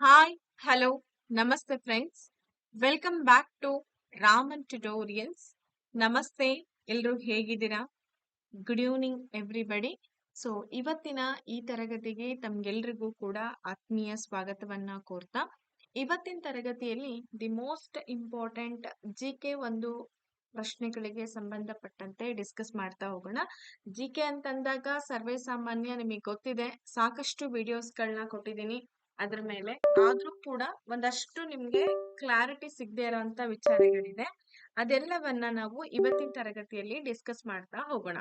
Hi, hello, namaste friends. Welcome back to Raman Tutorials. ನಮಸ್ತೆ ಎಲ್ರು ಹೇಗಿದ್ದೀರಾ? Good evening everybody. ಸೊ ಇವತ್ತಿನ ಈ ತರಗತಿಗೆ ತಮ್ಗೆಲ್ರಿಗೂ ಕೂಡ ಆತ್ಮೀಯ ಸ್ವಾಗತವನ್ನ ಕೋರ್ತಾ ಇವತ್ತಿನ ತರಗತಿಯಲ್ಲಿ ದಿ ಮೋಸ್ಟ್ ಇಂಪಾರ್ಟೆಂಟ್ ಜಿಕೆ ಒಂದು ಪ್ರಶ್ನೆಗಳಿಗೆ ಸಂಬಂಧಪಟ್ಟಂತೆ ಡಿಸ್ಕಸ್ ಮಾಡ್ತಾ ಹೋಗೋಣ. ಜಿಕೆ ಅಂತಂದಾಗ ಸರ್ವೇ ಸಾಮಾನ್ಯ ನಿಮಗೆ ಗೊತ್ತಿದೆ, ಸಾಕಷ್ಟು ವಿಡಿಯೋಸ್ಗಳನ್ನ ಕೊಟ್ಟಿದ್ದೀನಿ ಅದ್ರ ಮೇಲೆ. ಆದ್ರೂ ಕೂಡ ಒಂದಷ್ಟು ನಿಮ್ಗೆ ಕ್ಲಾರಿಟಿ ಸಿಗದೆ ಇರೋಂತ ವಿಚಾರಗಳಿದೆ. ಅದೆಲ್ಲವನ್ನ ನಾವು ಇವತ್ತಿನ ತರಗತಿಯಲ್ಲಿ ಡಿಸ್ಕಸ್ ಮಾಡ್ತಾ ಹೋಗೋಣ.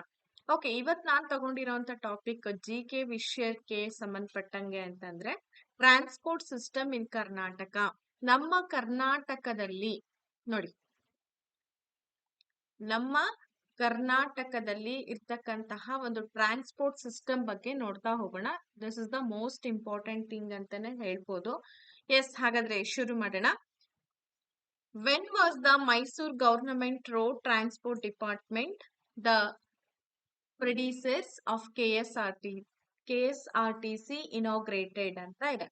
ಓಕೆ, ಇವತ್ ನಾನ್ ತಗೊಂಡಿರೋಂತ ಟಾಪಿಕ್ ಜಿಕೆ ವಿಷಯಕ್ಕೆ ಸಂಬಂಧಪಟ್ಟಂಗೆ ಅಂತಂದ್ರೆ ಟ್ರಾನ್ಸ್ಪೋರ್ಟ್ ಸಿಸ್ಟಮ್ ಇನ್ ಕರ್ನಾಟಕ. ನಮ್ಮ ಕರ್ನಾಟಕದಲ್ಲಿ ನೋಡಿ, ನಮ್ಮ ಕರ್ನಾಟಕದಲ್ಲಿ ಇರ್ತಕ್ಕಂತಹ ಒಂದು ಟ್ರಾನ್ಸ್ಪೋರ್ಟ್ ಸಿಸ್ಟಮ್ ಬಗ್ಗೆ ನೋಡ್ತಾ ಹೋಗೋಣ. This is the most important thing ಅಂತಾನೆ ಹೇಳ್ಬೋದು. ಎಸ್, ಹಾಗಾದ್ರೆ ಶುರು ಮಾಡೋಣ. When was the Mysore government road transport department the predecessor of KSRTC inaugurated ಅಂತ ಇದೆ.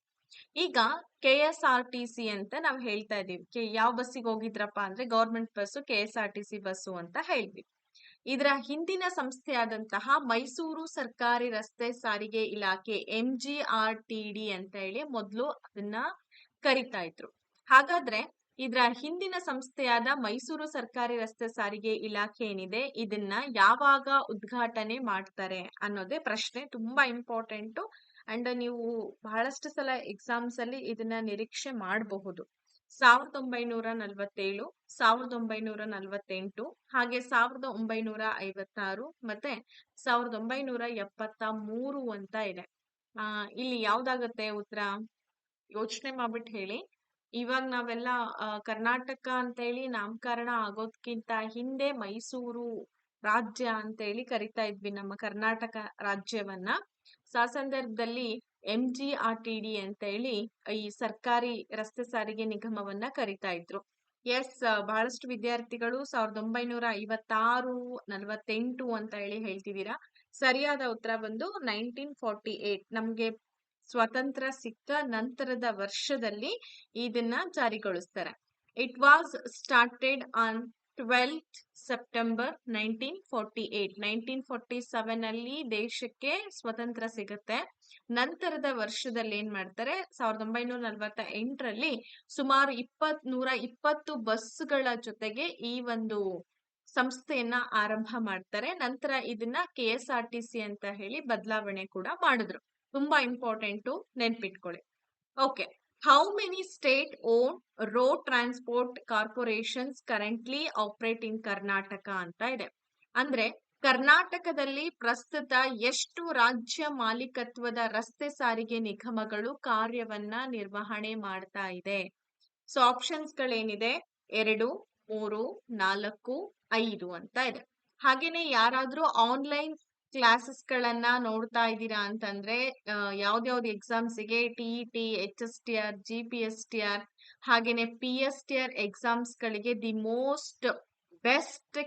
ಈಗ KSRTC ಅಂತ ನಾವು ಹೇಳ್ತಾ ಇದೀವಿ. ಯಾವ ಬಸ್ಸಿಗೆ ಹೋಗಿದ್ರಪ್ಪ ಅಂದ್ರೆ ಗವರ್ಮೆಂಟ್ ಬಸ್ಸು KSRTC ಬಸ್ಸು ಅಂತ ಹೇಳ್ತೀವಿ. ಇದರ ಹಿಂದಿನ ಸಂಸ್ಥೆಯಾದಂತಹ ಮೈಸೂರು ಸರ್ಕಾರಿ ರಸ್ತೆ ಸಾರಿಗೆ ಇಲಾಖೆ MGRTD ಅಂತ ಹೇಳಿ ಮೊದಲು ಅದನ್ನ ಕರಿತಾ ಇದ್ರು. ಹಾಗಾದ್ರೆ ಇದರ ಹಿಂದಿನ ಸಂಸ್ಥೆಯಾದ ಮೈಸೂರು ಸರ್ಕಾರಿ ರಸ್ತೆ ಸಾರಿಗೆ ಇಲಾಖೆ ಏನಿದೆ, ಇದನ್ನ ಯಾವಾಗ ಉದ್ಘಾಟನೆ ಮಾಡ್ತಾರೆ ಅನ್ನೋದೇ ಪ್ರಶ್ನೆ. ತುಂಬಾ ಇಂಪಾರ್ಟೆಂಟ್ ಅಂಡ್ ನೀವು ಬಹಳಷ್ಟು ಸಲ ಎಕ್ಸಾಮ್ಸ್ ಅಲ್ಲಿ ಇದನ್ನ ನಿರೀಕ್ಷೆ ಮಾಡಬಹುದು. 1947, 1948, ಹಾಗೆ 1956 ಮತ್ತೆ 1973 ಅಂತ ಇದೆ. ಇಲ್ಲಿ ಯಾವ್ದಾಗತ್ತೆ ಉತ್ತರ? ಯೋಚನೆ ಮಾಡ್ಬಿಟ್ಟು ಹೇಳಿ. ಇವಾಗ ನಾವೆಲ್ಲ ಕರ್ನಾಟಕ ಅಂತ ಹೇಳಿ ನಾಮಕರಣ ಆಗೋದ್ಕಿಂತ ಹಿಂದೆ ಮೈಸೂರು ರಾಜ್ಯ ಅಂತ ಹೇಳಿ ಕರಿತಾ ಇದ್ವಿ ನಮ್ಮ ಕರ್ನಾಟಕ ರಾಜ್ಯವನ್ನ. ಆ ಸಂದರ್ಭದಲ್ಲಿ MGRTD ಅಂತ ಹೇಳಿ ಈ ಸರ್ಕಾರಿ ರಸ್ತೆ ಸಾರಿಗೆ ನಿಗಮವನ್ನ ಕರಿತಾ ಇದ್ರು. ಎಸ್, ಬಹಳಷ್ಟು ವಿದ್ಯಾರ್ಥಿಗಳು 1956, 48 ಅಂತ ಹೇಳಿ ಹೇಳ್ತಿದ್ದೀರಾ. ಸರಿಯಾದ ಉತ್ತರ ಬಂದು 1948. ನಮ್ಗೆ ಸ್ವತಂತ್ರ ಸಿಕ್ಕ ನಂತರದ ವರ್ಷದಲ್ಲಿ ಇದನ್ನ ಜಾರಿಗೊಳಿಸ್ತಾರೆ. It was started on 12th September 1948. 1947 ಅಲ್ಲಿ ದೇಶಕ್ಕೆ ಸ್ವತಂತ್ರ ಸಿಗುತ್ತೆ. ನಂತರದ ವರ್ಷದಲ್ಲಿ ಏನ್ ಮಾಡ್ತಾರೆ, 1948ರಲ್ಲಿ ಸುಮಾರು 120 ಬಸ್ಗಳ ಜೊತೆಗೆ ಈ ಒಂದು ಸಂಸ್ಥೆಯನ್ನ ಆರಂಭ ಮಾಡ್ತಾರೆ. ನಂತರ ಇದನ್ನ KSRTC ಅಂತ ಹೇಳಿ ಬದಲಾವಣೆ ಕೂಡ ಮಾಡಿದ್ರು. ತುಂಬಾ ಇಂಪಾರ್ಟೆಂಟ್, ನೆನ್ಪಿಟ್ಕೊಳ್ಳಿ. Okay, how many state own road transport corporations currently operate in Karnataka ಅಂತ ಇದೆ. ಅಂದ್ರೆ ಕರ್ನಾಟಕದಲ್ಲಿ ಪ್ರಸ್ತುತ ಎಷ್ಟು ರಾಜ್ಯ ಮಾಲೀಕತ್ವದ ರಸ್ತೆ ಸಾರಿಗೆ ನಿಗಮಗಳು ಕಾರ್ಯವನ್ನ ನಿರ್ವಹಣೆ ಮಾಡ್ತಾ ಇದೆ? ಸೊ ಆಪ್ಷನ್ಸ್ ಗಳೇನಿದೆ, 2, 3, 4, 5 ಅಂತ ಇದೆ. ಹಾಗೇನೆ ಯಾರಾದ್ರೂ ಆನ್ಲೈನ್ ಕ್ಲಾಸಸ್ ಗಳನ್ನ ನೋಡ್ತಾ ಇದ್ದೀರಾ ಅಂತಂದ್ರೆ ಯಾವ್ದ್ಯಾವ್ದು ಎಕ್ಸಾಮ್ಸ್ಗೆ TET, HSTR, GPSTR ಹಾಗೇನೆ PSTR ಎಕ್ಸಾಮ್ಸ್ ಗಳಿಗೆ ದಿ ಮೋಸ್ಟ್ ಬೆಸ್ಟ್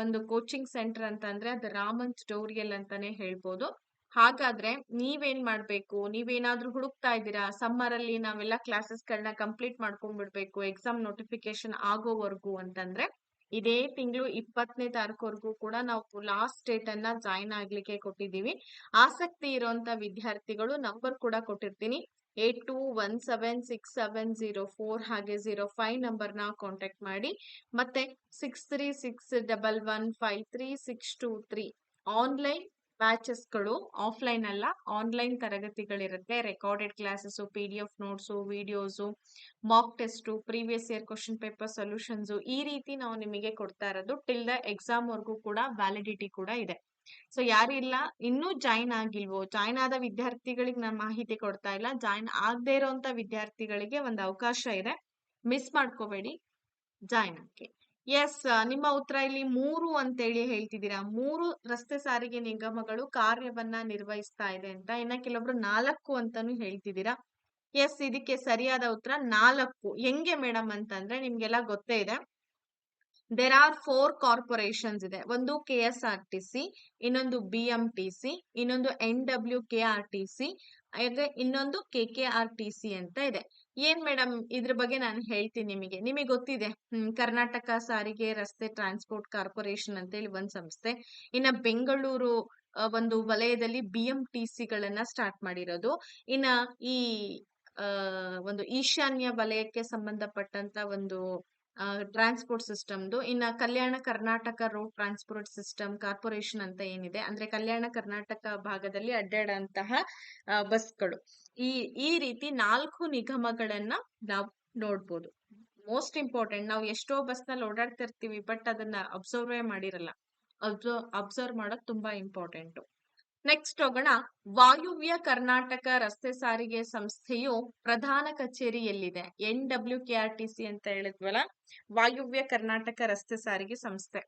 ಒಂದು ಕೋಚಿಂಗ್ ಸೆಂಟರ್ ಅಂತಂದ್ರೆ ಅದು ರಾಮನ್ ಟ್ಯುಟೋರಿಯಲ್ ಅಂತಾನೆ ಹೇಳ್ಬೋದು. ಹಾಗಾದ್ರೆ ನೀವೇನ್ ಮಾಡ್ಬೇಕು, ನೀವೇನಾದ್ರೂ ಹುಡುಕ್ತಾ ಇದ್ದೀರಾ, ಸಮ್ಮರ್ ಅಲ್ಲಿ ನಾವೆಲ್ಲ ಕ್ಲಾಸಸ್ ಗಳನ್ನ ಕಂಪ್ಲೀಟ್ ಮಾಡ್ಕೊಂಡ್ಬಿಡ್ಬೇಕು ಎಕ್ಸಾಮ್ ನೋಟಿಫಿಕೇಶನ್ ಆಗೋವರೆಗೂ ಅಂತಂದ್ರೆ, ಇದೇ ತಿಂಗಳು 20ನೇ ತಾರೀಕುವರೆಗೂ ಕೂಡ ನಾವು ಲಾಸ್ಟ್ ಡೇಟ್ ಅನ್ನ ಜಾಯಿನ್ ಆಗ್ಲಿಕ್ಕೆ ಕೊಟ್ಟಿದ್ದೀವಿ. ಆಸಕ್ತಿ ಇರುವಂತ ವಿದ್ಯಾರ್ಥಿಗಳು ನಂಬರ್ ಕೂಡ ಕೊಟ್ಟಿರ್ತೀನಿ. 82176704 ಹಾಗೆ 05 ನಂಬರ್ನ ಕಾಂಟ್ಯಾಕ್ಟ್ ಮಾಡಿ. ಮತ್ತೆ 6361153623 ಆನ್ಲೈನ್ ಬ್ಯಾಚಸ್ಗಳು, ಆಫ್ಲೈನ್ ಅಲ್ಲ ಆನ್ಲೈನ್ ತರಗತಿಗಳಿರುತ್ತೆ. Recorded classes, PDF notes, videos, mock test, previous year question paper solutions, ಈ ರೀತಿ ನಾವು ನಿಮಗೆ ಕೊಡ್ತಾ ಇರೋದು. ಟಿಲ್ ದ ಎಕ್ಸಾಮ್ ವರ್ಗೂ ಕೂಡ ವ್ಯಾಲಿಡಿಟಿ ಕೂಡ ಇದೆ. ಸೊ ಯಾರಿಲ್ಲ ಇನ್ನೂ ಜಾಯಿನ್ ಆಗಿಲ್ವೋ, ಜಾಯಿನ್ ಆದ ವಿದ್ಯಾರ್ಥಿಗಳಿಗೆ ನಾನು ಮಾಹಿತಿ ಕೊಡ್ತಾ ಇಲ್ಲ. ಜಾಯಿನ್ ಆಗದೆ ಇರೋಂತ ವಿದ್ಯಾರ್ಥಿಗಳಿಗೆ ಒಂದು ಅವಕಾಶ ಇದೆ, ಮಿಸ್ ಮಾಡ್ಕೋಬೇಡಿ, ಜಾಯಿನ್ ಆಗಿ. ಎಸ್, ನಿಮ್ಮ ಉತ್ತರ ಇಲ್ಲಿ 3 ಅಂತೇಳಿ ಹೇಳ್ತಿದ್ದೀರಾ. 3 ರಸ್ತೆ ಸಾರಿಗೆ ನಿಗಮಗಳು ಕಾರ್ಯವನ್ನ ನಿರ್ವಹಿಸ್ತಾ ಇದೆ ಅಂತ. ಇನ್ನ ಕೆಲವೊಬ್ರು 4 ಅಂತಾನು ಹೇಳ್ತಿದ್ದೀರಾ. ಎಸ್, ಇದಕ್ಕೆ ಸರಿಯಾದ ಉತ್ತರ 4. ಹೆಂಗೆ ಮೇಡಮ್ ಅಂತಂದ್ರೆ ನಿಮ್ಗೆಲ್ಲ ಗೊತ್ತೇ ಇದೆ. ದೇರ್ ಆರ್ 4 ಕಾರ್ಪೊರೇಷನ್ಸ್ ಇದೆ. ಒಂದು KSRTC, ಇನ್ನೊಂದು BMTC, ಇನ್ನೊಂದು NWKRTC ಹಾಗೆ ಇನ್ನೊಂದು KKRTC ಅಂತ ಇದೆ. ಏನ್ ಮೇಡಮ್ ಇದ್ರ ಬಗ್ಗೆ ನಾನು ಹೇಳ್ತೀನಿ ನಿಮಗೆ ಗೊತ್ತಿದೆ. ಕರ್ನಾಟಕ ಸಾರಿಗೆ ರಸ್ತೆ ಟ್ರಾನ್ಸ್ಪೋರ್ಟ್ ಕಾರ್ಪೊರೇಷನ್ ಅಂತ ಹೇಳಿ ಒಂದ್ ಸಂಸ್ಥೆ. ಇನ್ನ ಬೆಂಗಳೂರು ಒಂದು ವಲಯದಲ್ಲಿ BMTC ಗಳನ್ನ ಸ್ಟಾರ್ಟ್ ಮಾಡಿರೋದು. ಇನ್ನ ಈ ಒಂದು ಈಶಾನ್ಯ ವಲಯಕ್ಕೆ ಸಂಬಂಧಪಟ್ಟಂತ ಒಂದು ಟ್ರಾನ್ಸ್ಪೋರ್ಟ್ ಸಿಸ್ಟಮ್ದು. ಇನ್ನ Kalyana Karnataka road transport system corporation ಅಂತ ಏನಿದೆ, ಅಂದ್ರೆ ಕಲ್ಯಾಣ ಕರ್ನಾಟಕ ಭಾಗದಲ್ಲಿ ಅಡ್ಡಾಡಂತಹ ಬಸ್ಗಳು. ಈ ರೀತಿ 4 ನಿಗಮಗಳನ್ನ ನಾವು ನೋಡ್ಬೋದು. ಮೋಸ್ಟ್ ಇಂಪಾರ್ಟೆಂಟ್, ನಾವು ಎಷ್ಟೋ ಬಸ್ ನಲ್ಲಿ ಓಡಾಡ್ತಿರ್ತೀವಿ, ಬಟ್ ಅದನ್ನ ಅಬ್ಸರ್ವ್ ಮಾಡಿರಲ್ಲ. ಅಬ್ಸರ್ವ್ ಮಾಡೋದು ತುಂಬಾ ಇಂಪಾರ್ಟೆಂಟ್. ನೆಕ್ಸ್ಟ್ ಹೋಗೋಣ. ವಾಯುವ್ಯ ಕರ್ನಾಟಕ ರಸ್ತೆ ಸಾರಿಗೆ ಸಂಸ್ಥೆಯು ಪ್ರಧಾನ ಕಚೇರಿ ಎಲ್ಲಿದೆ? NWKRTC ಅಂತ ಹೇಳಿದ್ವಲ್ಲ, ವಾಯುವ್ಯ ಕರ್ನಾಟಕ ರಸ್ತೆ ಸಾರಿಗೆ ಸಂಸ್ಥೆ.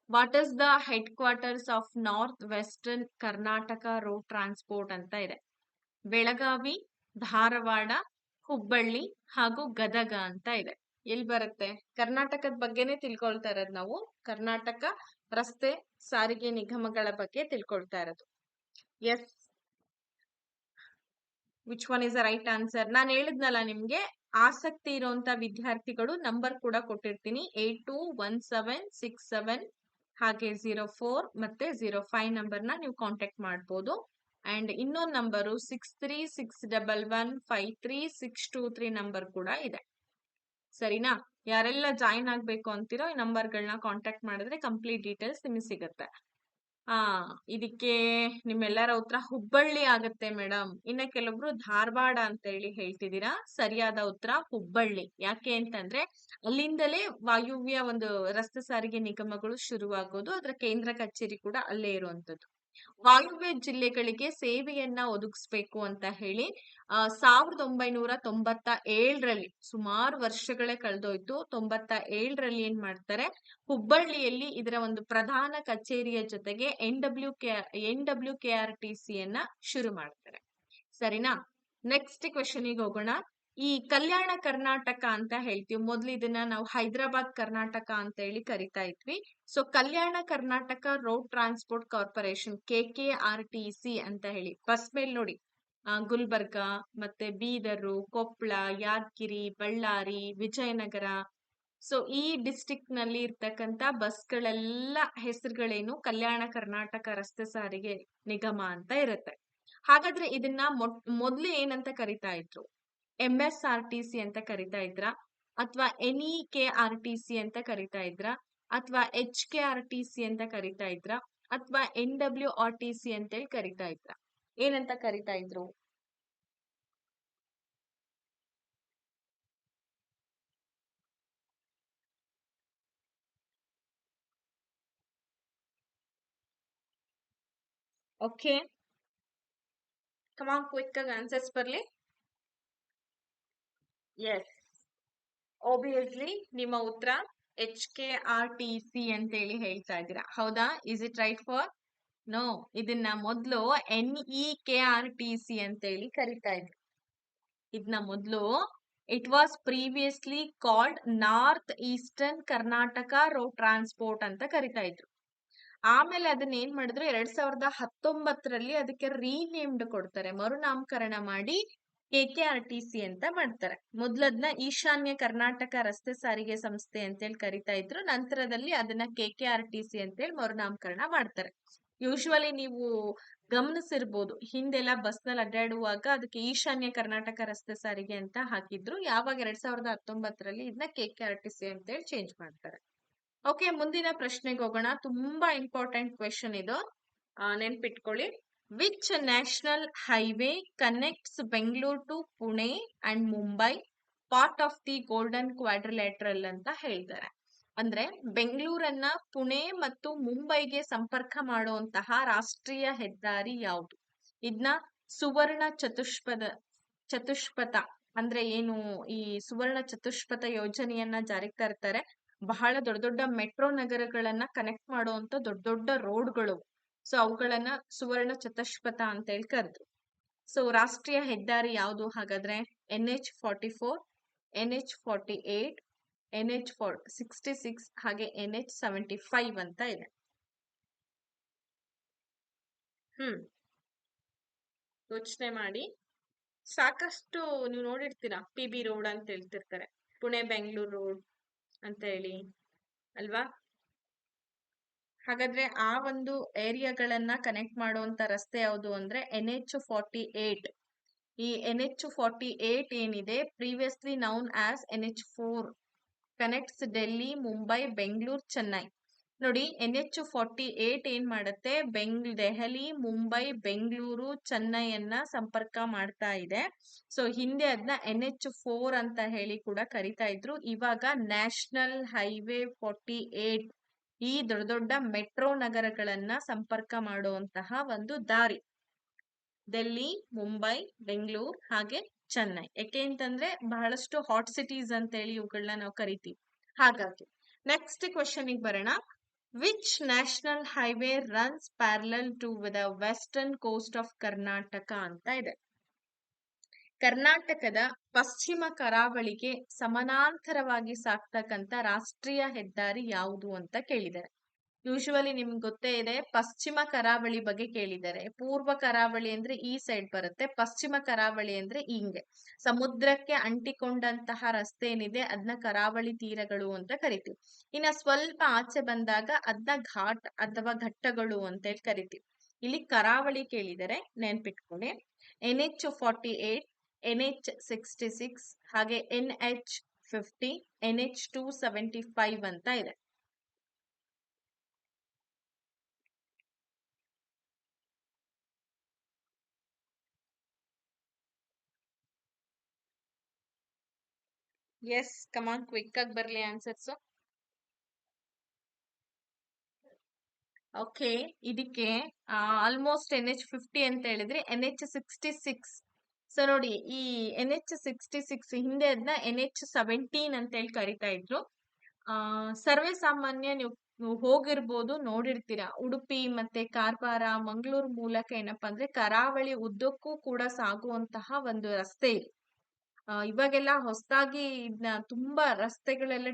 What is the head quarters of north western Karnataka road transport ಅಂತ ಇದೆ. ಬೆಳಗಾವಿ, ಧಾರವಾಡ, ಹುಬ್ಬಳ್ಳಿ ಹಾಗೂ ಗದಗ ಅಂತ ಇದೆ. ಎಲ್ಲಿ ಬರುತ್ತೆ? ಕರ್ನಾಟಕದ ಬಗ್ಗೆನೇ ತಿಳ್ಕೊಳ್ತಾ ಇರೋದು ನಾವು. ಕರ್ನಾಟಕ ರಸ್ತೆ ಸಾರಿಗೆ ನಿಗಮಗಳ ಬಗ್ಗೆ ತಿಳ್ಕೊಳ್ತಾ ಇರೋದು. Yes, which one is the right answer? ನಾನು ಹೇಳಿದ್ನಲ್ಲ ನಿಮ್ಗೆ, ಆಸಕ್ತಿ ಇರುವಂತ ವಿದ್ಯಾರ್ಥಿಗಳು ನಂಬರ್ ಕೂಡ ಕೊಟ್ಟಿರ್ತೀನಿ. 821767 ಹಾಗೆ 04 ಮತ್ತೆ 05 ನಂಬರ್ನ ನೀವು ಕಾಂಟ್ಯಾಕ್ಟ್ ಮಾಡ್ಬೋದು. ಅಂಡ್ ಇನ್ನೊಂದು ನಂಬರು 6361153623 ನಂಬರ್ ಕೂಡ ಇದೆ. ಸರಿನಾ? ಯಾರೆಲ್ಲ ಜಾಯಿನ್ ಆಗ್ಬೇಕು ಅಂತಿರೋ ಈ ನಂಬರ್ಗಳನ್ನ ಕಾಂಟ್ಯಾಕ್ಟ್ ಮಾಡಿದ್ರೆ ಕಂಪ್ಲೀಟ್ ಡೀಟೇಲ್ಸ್ ನಿಮಗೆ ಸಿಗುತ್ತೆ. ಇದಕ್ಕೆ ನಿಮ್ಮೆಲ್ಲರ ಉತ್ತರ ಹುಬ್ಬಳ್ಳಿ ಆಗತ್ತೆ ಮೇಡಮ್. ಇನ್ನ ಕೆಲವೊಬ್ರು ಧಾರವಾಡ ಅಂತ ಹೇಳಿ ಹೇಳ್ತಿದ್ದೀರಾ. ಸರಿಯಾದ ಉತ್ತರ ಹುಬ್ಬಳ್ಳಿ. ಯಾಕೆ ಅಂತಂದ್ರೆ ಅಲ್ಲಿಂದಲೇ ವಾಯುವ್ಯ ಒಂದು ರಸ್ತೆ ಸಾರಿಗೆ ನಿಗಮಗಳು ಶುರುವಾಗೋದು, ಅದರ ಕೇಂದ್ರ ಕಚೇರಿ ಕೂಡ ಅಲ್ಲೇ ಇರುವಂತದ್ದು. ವಾಯುವ್ಯ ಜಿಲ್ಲೆಗಳಿಗೆ ಸೇವೆಯನ್ನ ಒದಗಿಸ್ಬೇಕು ಅಂತ ಹೇಳಿ 1997ರಲ್ಲಿ, ಸುಮಾರು ವರ್ಷಗಳೇ ಕಳೆದೋಯ್ತು, 97ರಲ್ಲಿ ಏನ್ ಮಾಡ್ತಾರೆ, ಹುಬ್ಬಳ್ಳಿಯಲ್ಲಿ ಇದರ ಒಂದು ಪ್ರಧಾನ ಕಚೇರಿಯ ಜೊತೆಗೆ NWKRTC ಯನ್ನ ಶುರು ಮಾಡ್ತಾರೆ. ಸರಿನಾ? ನೆಕ್ಸ್ಟ್ ಕ್ವೆಶನ್ಗೆ ಹೋಗೋಣ. ಈ ಕಲ್ಯಾಣ ಕರ್ನಾಟಕ ಅಂತ ಹೇಳ್ತೀವಿ, ಮೊದ್ಲು ಇದನ್ನ ನಾವು ಹೈದರಾಬಾದ್ ಕರ್ನಾಟಕ ಅಂತ ಹೇಳಿ ಕರಿತಾ ಇದ್ವಿ. So Kalyana Karnataka road transport corporation KKRTC ಅಂತ ಹೇಳಿ ಬಸ್ ಮೇಲೆ ನೋಡಿ, ಗುಲ್ಬರ್ಗ ಮತ್ತೆ ಬೀದರು, ಕೊಪ್ಪಳ, ಯಾದಗಿರಿ, ಬಳ್ಳಾರಿ, ವಿಜಯನಗರ, ಸೊ ಈ ಡಿಸ್ಟಿಕ್ ನಲ್ಲಿ ಇರ್ತಕ್ಕಂತ ಬಸ್ಗಳೆಲ್ಲ ಹೆಸರುಗಳೇನು? ಕಲ್ಯಾಣ ಕರ್ನಾಟಕ ರಸ್ತೆ ಸಾರಿಗೆ ನಿಗಮ ಅಂತ ಇರುತ್ತೆ. ಹಾಗಾದ್ರೆ ಇದನ್ನ ಮೊದ್ಲು ಏನಂತ ಕರಿತಾ ಇದ್ರು? MSRTC ಅಂತ ಕರಿತಾ ಇದ್ರ, ಅಥವಾ NEKRTC ಅಂತ ಕರಿತಾ ಇದ್ರ, ಅಥವಾ HKRTC ಅಂತ ಕರಿತಾ ಇದ್ರ, ಅಥವಾ NWRTC ಅಂತ ಹೇಳಿ ಕರಿತಾ ಇದ್ರ? ಏನಂತ ಕರಿತಾ ಇದ್ರು? ಓಕೆ, ಕಮಾನ್ ಕ್ವಿಕ್ ಆಗಿ ಆನ್ಸರ್ಸ್ ಬರ್ಲಿ. ಎಸ್, ಆಬ್ವಿಯಸ್ಲಿ ನಿಮ್ಮ ಉತ್ತರ HKRTC ಅಂತ ಹೇಳಿ ಹೇಳ್ತಾ ಇದ್ದೀರಾ. ಹೌದಾ? Is it right for? No, ಇದನ್ನ ಮೊದ್ಲು NEKRTC ಅಂತ ಹೇಳಿ ಕರಿತಾ ಇದ್ರು. ಇದನ್ನ ಮೊದ್ಲು it was previously called north eastern Karnataka road transport ಅಂತ ಕರಿತಾ ಇದ್ರು. ಆಮೇಲೆ ಅದನ್ನ ಏನ್ ಮಾಡಿದ್ರು, 2019ರಲ್ಲಿ ಅದಕ್ಕೆ ರೀನೇಮ್ಡ್ ಕೊಡ್ತಾರೆ, ಮರುನಾಮಕರಣ ಮಾಡಿ KKRTC ಅಂತ ಮಾಡ್ತಾರೆ. ಮೊದ್ಲದ್ನ ಈಶಾನ್ಯ ಕರ್ನಾಟಕ ರಸ್ತೆ ಸಾರಿಗೆ ಸಂಸ್ಥೆ ಅಂತೇಳಿ ಕರಿತಾ ಇದ್ರು. ನಂತರದಲ್ಲಿ ಅದನ್ನ KKRTC ಅಂತೇಳಿ ಮರುನಾಮಕರಣ ಮಾಡ್ತಾರೆ. ಯೂಶುವಲಿ ನೀವು ಗಮನಿಸಿರ್ಬೋದು, ಹಿಂದೆಲ್ಲ ಬಸ್ ನಲ್ಲಿ ಅಡ್ಡಾಡುವಾಗ ಅದಕ್ಕೆ ಈಶಾನ್ಯ ಕರ್ನಾಟಕ ರಸ್ತೆ ಸಾರಿಗೆ ಅಂತ ಹಾಕಿದ್ರು. ಯಾವಾಗ 2019ರಲ್ಲಿ ಇದನ್ನ KKRTC ಅಂತೇಳಿ ಚೇಂಜ್ ಮಾಡ್ತಾರೆ. ಓಕೆ, ಮುಂದಿನ ಪ್ರಶ್ನೆಗೆ ಹೋಗೋಣ. ತುಂಬಾ ಇಂಪಾರ್ಟೆಂಟ್ ಕ್ವೆಶನ್ ಇದು, ನೆನ್ಪಿಟ್ಕೊಳ್ಳಿ. Which national highway connects Bengaluru to Pune and Mumbai, part of the golden quadrilateral ಅಂತ ಹೇಳ್ತಾರೆ. ಅಂದ್ರೆ ಬೆಂಗಳೂರನ್ನ ಪುಣೆ ಮತ್ತು ಮುಂಬೈಗೆ ಸಂಪರ್ಕ ಮಾಡುವಂತಹ ರಾಷ್ಟ್ರೀಯ ಹೆದ್ದಾರಿ ಯಾವುದು? ಇದನ್ನ ಸುವರ್ಣ ಚತುಷ್ಪಥ ಅಂದ್ರೆ ಏನು? ಈ ಸುವರ್ಣ ಚತುಷ್ಪಥ ಯೋಜನೆಯನ್ನ ಜಾರಿಗೆ ತರ್ತಾರೆ. ಬಹಳ ದೊಡ್ಡ ದೊಡ್ಡ ಮೆಟ್ರೋ ನಗರಗಳನ್ನ ಕನೆಕ್ಟ್ ಮಾಡುವಂತ ದೊಡ್ಡ ದೊಡ್ಡ ರೋಡ್ಗಳು. ಸೊ ಅವುಗಳನ್ನ ಸುವರ್ಣ ಚತುಷ್ಪಥ ಅಂತ ಹೇಳಿ ಕರೆದ್ರು. ಸೊ ರಾಷ್ಟ್ರೀಯ ಹೆದ್ದಾರಿ ಯಾವುದು ಹಾಗಾದ್ರೆ? NH44, NH48, NH66 ಹಾಗೆ NH75 ಅಂತ ಇದೆ. ಯೋಚನೆ ಮಾಡಿ. ಸಾಕಷ್ಟು ನೀವು ನೋಡಿರ್ತೀರಾ, PB ರೋಡ್ ಅಂತ ಹೇಳ್ತಿರ್ತಾರೆ, ಪುಣೆ ಬೆಂಗಳೂರು ರೋಡ್ ಅಂತ ಹೇಳಿ, ಅಲ್ವಾ? ಹಾಗಾದ್ರೆ ಆ ಒಂದು ಏರಿಯಾಗಳನ್ನ ಕನೆಕ್ಟ್ ಮಾಡುವಂತ ರಸ್ತೆ ಯಾವುದು ಅಂದ್ರೆ NH48. ಈ NH48 ಏನಿದೆ, previously known as NH4, connects Delhi, Mumbai, Bengaluru, Chennai. ನೋಡಿ, NH48 ಏನ್ ಮಾಡುತ್ತೆ, ದೆಹಲಿ, ಮುಂಬೈ, ಬೆಂಗಳೂರು, ಚೆನ್ನೈಯನ್ನ ಸಂಪರ್ಕ ಮಾಡ್ತಾ ಇದೆ. ಸೊ ಹಿಂದೆ ಅದನ್ನ NH4 ಅಂತ ಹೇಳಿ ಕೂಡ ಕರಿತಾ ಇದ್ರು. ಇವಾಗ ನ್ಯಾಷನಲ್ ಹೈವೇ 48, ಈ ದೊಡ್ಡ ದೊಡ್ಡ ಮೆಟ್ರೋ ನಗರಗಳನ್ನ ಸಂಪರ್ಕ ಮಾಡುವಂತಹ ಒಂದು ದಾರಿ. ಡೆಲ್ಲಿ, ಮುಂಬೈ, ಬೆಂಗಳೂರು ಹಾಗೆ ಚೆನ್ನೈ. ಯಾಕೆ ಅಂತಂದ್ರೆ ಬಹಳಷ್ಟು ಹಾಟ್ ಸಿಟೀಸ್ ಅಂತ ಹೇಳಿ ಇವುಗಳನ್ನ ನಾವು ಕರಿತೀವಿ. ಹಾಗಾಗಿ ನೆಕ್ಸ್ಟ್ ಕ್ವೆಶನ್ ಬರೋಣ. Which national highway runs parallel to the western coast of Karnataka ಅಂತ ಇದೆ. ಕರ್ನಾಟಕದ ಪಶ್ಚಿಮ ಕರಾವಳಿಗೆ ಸಮಾನಾಂತರವಾಗಿ ಸಾಗ್ತಕ್ಕಂಥ ರಾಷ್ಟ್ರೀಯ ಹೆದ್ದಾರಿ ಯಾವುದು ಅಂತ ಕೇಳಿದ್ದಾರೆ. ಯೂಶುವಲಿ ನಿಮ್ಗೆ ಗೊತ್ತೇ ಇದೆ, ಪಶ್ಚಿಮ ಕರಾವಳಿ ಬಗ್ಗೆ ಕೇಳಿದ್ದಾರೆ. ಪೂರ್ವ ಕರಾವಳಿ ಅಂದ್ರೆ ಈ ಸೈಡ್ ಬರುತ್ತೆ, ಪಶ್ಚಿಮ ಕರಾವಳಿ ಅಂದ್ರೆ ಹಿಂಗೆ ಸಮುದ್ರಕ್ಕೆ ಅಂಟಿಕೊಂಡಂತಹ ರಸ್ತೆ ಏನಿದೆ ಅದನ್ನ ಕರಾವಳಿ ತೀರಗಳು ಅಂತ ಕರಿತೀವಿ. ಇನ್ನ ಸ್ವಲ್ಪ ಆಚೆ ಬಂದಾಗ ಅದನ್ನ ಘಾಟ್ ಅಥವಾ ಘಟ್ಟಗಳು ಅಂತ ಹೇಳಿ ಕರಿತೀವಿ. ಇಲ್ಲಿ ಕರಾವಳಿ ಕೇಳಿದರೆ ನೆನ್ಪಿಟ್ಕೊಳ್ಳಿ. NH48, NH66 ಹಾಗೆ NH50, NH275 ಅಂತ ಇದೆ. ಎಸ್, ಕಮಾನ್, ಕ್ವಿಕ್ ಆಗಿ ಬರ್ಲಿ ಆನ್ಸರ್ಸ್. ಓಕೆ, ಇದಕ್ಕೆ ಆಲ್ಮೋಸ್ಟ್ NH50 ಅಂತ ಹೇಳಿದ್ರೆ NH66. ಸೊ ನೋಡಿ, ಈ NH66 ಹಿಂದೆ ಅದನ್ನ NH17 ಅಂತ ಹೇಳಿ ಕರಿತಾ ಇದ್ರು. ಸರ್ವೇ ಸಾಮಾನ್ಯ ನೀವು ಹೋಗಿರ್ಬೋದು, ನೋಡಿರ್ತೀರಾ. ಉಡುಪಿ ಮತ್ತೆ ಕಾರವಾರ, ಮಂಗಳೂರು ಮೂಲಕ ಏನಪ್ಪಾ ಅಂದ್ರೆ ಕರಾವಳಿ ಉದ್ದಕ್ಕೂ ಕೂಡ ಸಾಗುವಂತಹ ಒಂದು ರಸ್ತೆ ಇದೆ. ಇವಾಗೆಲ್ಲ ಹೊಸದಾಗಿ ಇದನ್ನ ತುಂಬಾ ರಸ್ತೆಗಳೆಲ್ಲ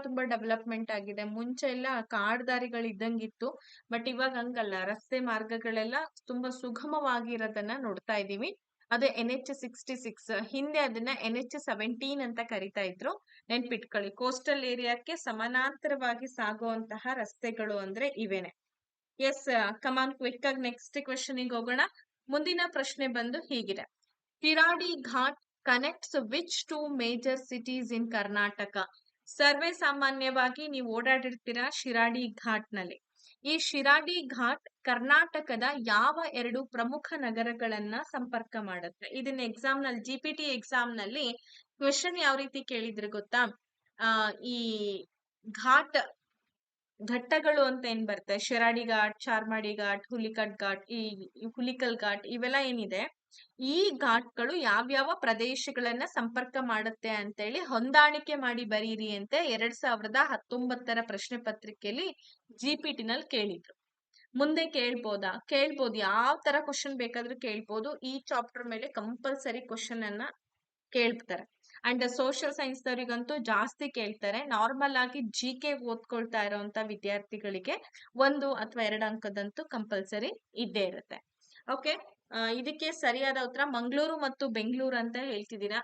ತುಂಬಾ ಡೆವಲಪ್ಮೆಂಟ್ ಆಗಿದೆ. ಮುಂಚೆ ಎಲ್ಲ ಕಾಡ್ದಾರಿಗಳು ಇದ್ದಂಗಿತ್ತು, ಬಟ್ ಇವಾಗ ಹಂಗಲ್ಲ. ರಸ್ತೆ ಮಾರ್ಗಗಳೆಲ್ಲ ತುಂಬಾ ಸುಗಮವಾಗಿರೋದನ್ನ ನೋಡ್ತಾ ಇದೀವಿ. ಅದು NH66. ಹಿಂದೆ ಅದನ್ನ NH17 ಅಂತ ಕರಿತಾ ಇದ್ರು. ನೆನ್ಪಿಟ್ಕೊಳ್ಳಿ, ಕೋಸ್ಟಲ್ ಏರಿಯಾಕ್ಕೆ ಸಮಾನಾಂತರವಾಗಿ ಸಾಗುವಂತಹ ರಸ್ತೆಗಳು ಅಂದ್ರೆ ಇವೇನೆ. ಎಸ್, ಕಮಾನ್, ಕ್ವಿಕ್ ಆಗಿ ನೆಕ್ಸ್ಟ್ ಕ್ವೆಶನ್ ಹೋಗೋಣ. ಮುಂದಿನ ಪ್ರಶ್ನೆ ಬಂದು ಹೀಗಿದೆ. Shiradi ghat connects which two major cities in Karnataka. ಸರ್ವೇ ಸಾಮಾನ್ಯವಾಗಿ ನೀವು ಓಡಾಡಿರ್ತೀರಾ ಶಿರಾಡಿ ಘಾಟ್ ನಲ್ಲಿ. ಈ ಶಿರಾಡಿ ಘಾಟ್ ಕರ್ನಾಟಕದ ಯಾವ 2 ಪ್ರಮುಖ ನಗರಗಳನ್ನ ಸಂಪರ್ಕ ಮಾಡುತ್ತೆ? ಇದನ್ನ ಎಕ್ಸಾಮ್ ನಲ್ಲಿ, GPT ಎಕ್ಸಾಮ್ ನಲ್ಲಿ ಕ್ವೆಶನ್ ಯಾವ ರೀತಿ ಕೇಳಿದ್ರೆ ಗೊತ್ತಾ, ಈ ಘಾಟ್ ಘಟ್ಟಗಳು ಅಂತ ಏನ್ ಬರುತ್ತೆ, ಶಿರಾಡಿ ಘಾಟ್, ಚಾರ್ಮಾಡಿ ಘಾಟ್, ಹುಲಿಕಟ್ ಘಾಟ್, ಈ ಹುಲಿಕಲ್ ಘಾಟ್, ಇವೆಲ್ಲ ಏನಿದೆ, ಈ ಘಾಟ್ಗಳು ಯಾವ್ಯಾವ ಪ್ರದೇಶಗಳನ್ನ ಸಂಪರ್ಕ ಮಾಡುತ್ತೆ ಅಂತೇಳಿ ಹೊಂದಾಣಿಕೆ ಮಾಡಿ ಬರೀರಿ ಅಂತ 2019 ಪ್ರಶ್ನೆ ಪತ್ರಿಕೆಯಲ್ಲಿ GPT ನಲ್ಲಿ ಕೇಳಿದ್ರು. ಮುಂದೆ ಕೇಳ್ಬೋದು, ಯಾವ ತರ ಕ್ವಶನ್ ಬೇಕಾದ್ರೂ ಕೇಳ್ಬೋದು. ಈ ಚಾಪ್ಟರ್ ಮೇಲೆ ಕಂಪಲ್ಸರಿ ಕ್ವಶನ್ ಅನ್ನ ಕೇಳ್ತಾರೆ. ಅಂಡ್ ಸೋಷಿಯಲ್ ಸೈನ್ಸ್ ದವರಿಗಂತೂ ಜಾಸ್ತಿ ಕೇಳ್ತಾರೆ. ನಾರ್ಮಲ್ ಆಗಿ GK ಓದ್ಕೊಳ್ತಾ ಇರೋಂತ ವಿದ್ಯಾರ್ಥಿಗಳಿಗೆ 1 ಅಥವಾ 2 ಅಂಕದಂತೂ ಕಂಪಲ್ಸರಿ ಇದ್ದೇ ಇರುತ್ತೆ. ಓಕೆ, ಇದಕ್ಕೆ ಸರಿಯಾದ ಉತ್ತರ ಮಂಗಳೂರು ಮತ್ತು ಬೆಂಗಳೂರು ಅಂತ ಹೇಳ್ತಿದ್ದೀರಾ.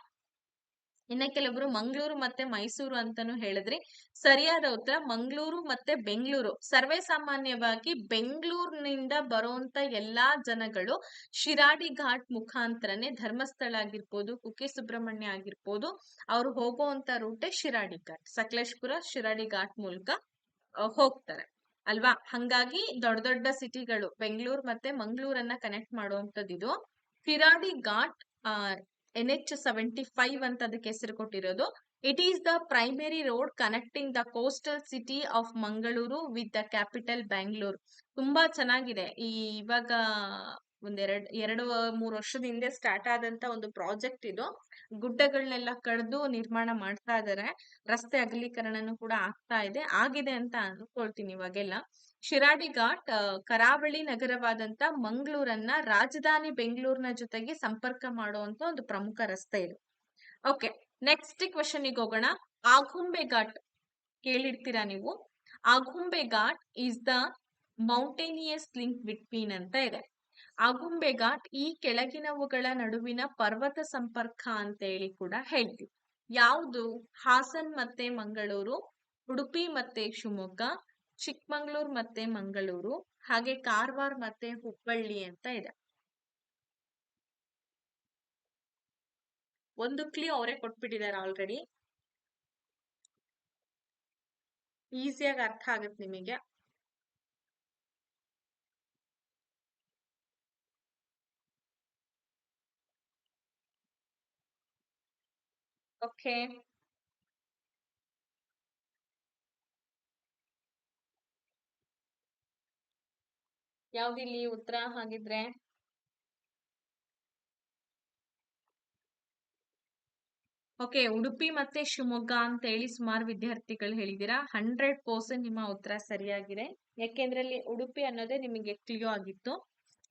ಇನ್ನ ಕೆಲವರು ಮಂಗಳೂರು ಮತ್ತೆ ಮೈಸೂರು ಅಂತಾನು ಹೇಳಿದ್ರಿ. ಸರಿಯಾದ ಉತ್ತರ ಮಂಗಳೂರು ಮತ್ತೆ ಬೆಂಗಳೂರು. ಸರ್ವೇ ಸಾಮಾನ್ಯವಾಗಿ ಬೆಂಗಳೂರಿನಿಂದ ಬರುವಂತ ಎಲ್ಲಾ ಜನಗಳು ಶಿರಾಡಿ ಘಾಟ್ ಮುಖಾಂತರನೇ ಧರ್ಮಸ್ಥಳ ಆಗಿರ್ಬೋದು, ಕುಕ್ಕೆ ಸುಬ್ರಹ್ಮಣ್ಯ ಆಗಿರ್ಬೋದು, ಅವ್ರು ಹೋಗುವಂತ ರೂಟೇ ಶಿರಾಡಿ ಘಾಟ್. ಸಕಲೇಶ್ಪುರ ಶಿರಾಡಿ ಘಾಟ್ ಮೂಲಕ ಹೋಗ್ತಾರೆ ಅಲ್ವಾ. ಹಂಗಾಗಿ ದೊಡ್ಡ ದೊಡ್ಡ ಸಿಟಿಗಳು ಬೆಂಗಳೂರು ಮತ್ತೆ ಮಂಗಳೂರನ್ನ ಕನೆಕ್ಟ್ ಮಾಡುವಂತದ್ದು ಇದು ಶಿರಾಡಿ ಘಾಟ್. NH75 ಅಂತ ಅದಕ್ಕೆ ಹೆಸರು ಕೊಟ್ಟಿರೋದು. It is the primary road connecting the coastal city of Mangaluru with the capital Bangalore. ತುಂಬಾ ಚೆನ್ನಾಗಿದೆ. ಇವಾಗ ಎರಡು 3 ವರ್ಷದ ಹಿಂದೆ ಸ್ಟಾರ್ಟ್ ಆದಂತ ಒಂದು ಪ್ರಾಜೆಕ್ಟ್ ಇದು. ಗುಡ್ಡಗಳನ್ನೆಲ್ಲ ಕಡ್ದು ನಿರ್ಮಾಣ ಮಾಡ್ತಾ ಇದಾರೆ. ರಸ್ತೆ ಅಗಲೀಕರಣನೂ ಕೂಡ ಆಗಿದೆ ಅಂತ ಅನ್ಕೊಳ್ತೀನಿ ಇವಾಗೆಲ್ಲ. ಶಿರಾಡಿ ಘಾಟ್ ಕರಾವಳಿ ನಗರವಾದಂತ ಮಂಗಳೂರನ್ನ ರಾಜಧಾನಿ ಬೆಂಗಳೂರಿನ ಜೊತೆಗೆ ಸಂಪರ್ಕ ಮಾಡುವಂತ ಒಂದು ಪ್ರಮುಖ ರಸ್ತೆ ಇದು. ಓಕೆ, ನೆಕ್ಸ್ಟ್ ಕ್ವೆಶನ್ ಹೋಗೋಣ. ಆಗುಂಬೆ ಘಾಟ್ ಕೇಳಿರ್ತೀರಾ ನೀವು. Agumbe ghat is the mountainous link between ಅಂತ ಇದೆ. ಆಗುಂಬೆ ಘಾಟ್ ಈ ಕೆಳಗಿನವುಗಳ ನಡುವಿನ ಪರ್ವತ ಸಂಪರ್ಕ ಅಂತ ಹೇಳಿ ಕೂಡ ಹೇಳ್ತೀವಿ. ಯಾವುದು? ಹಾಸನ್ ಮತ್ತೆ ಮಂಗಳೂರು, ಉಡುಪಿ ಮತ್ತೆ ಶಿವಮೊಗ್ಗ, ಚಿಕ್ಕಮಂಗ್ಳೂರ್ ಮತ್ತೆ ಮಂಗಳೂರು, ಹಾಗೆ ಕಾರವಾರ ಮತ್ತೆ ಹುಬ್ಬಳ್ಳಿ ಅಂತ ಇದೆ. ಒಂದು ಕ್ಲೂ ಅವರೇ ಕೊಟ್ಬಿಟ್ಟಿದ್ದಾರೆ ಆಲ್ರೆಡಿ, ಈಸಿಯಾಗಿ ಅರ್ಥ ಆಗುತ್ತೆ ನಿಮಗೆ. ಓಕೆ, ಯಾವ್ದಿಲ್ಲಿ ಉತ್ತರ ಹಾಗಿದ್ರೆ? ಓಕೆ, ಉಡುಪಿ ಮತ್ತೆ ಶಿವಮೊಗ್ಗ ಅಂತ ಹೇಳಿ ಸುಮಾರು ವಿದ್ಯಾರ್ಥಿಗಳು ಹೇಳಿದೀರಾ. 100% ನಿಮ್ಮ ಉತ್ತರ ಸರಿಯಾಗಿದೆ. ಯಾಕೆಂದ್ರೆ ಅಲ್ಲಿ ಉಡುಪಿ ಅನ್ನೋದೇ ನಿಮಗೆ ಕ್ಲಿಯೋ ಆಗಿತ್ತು.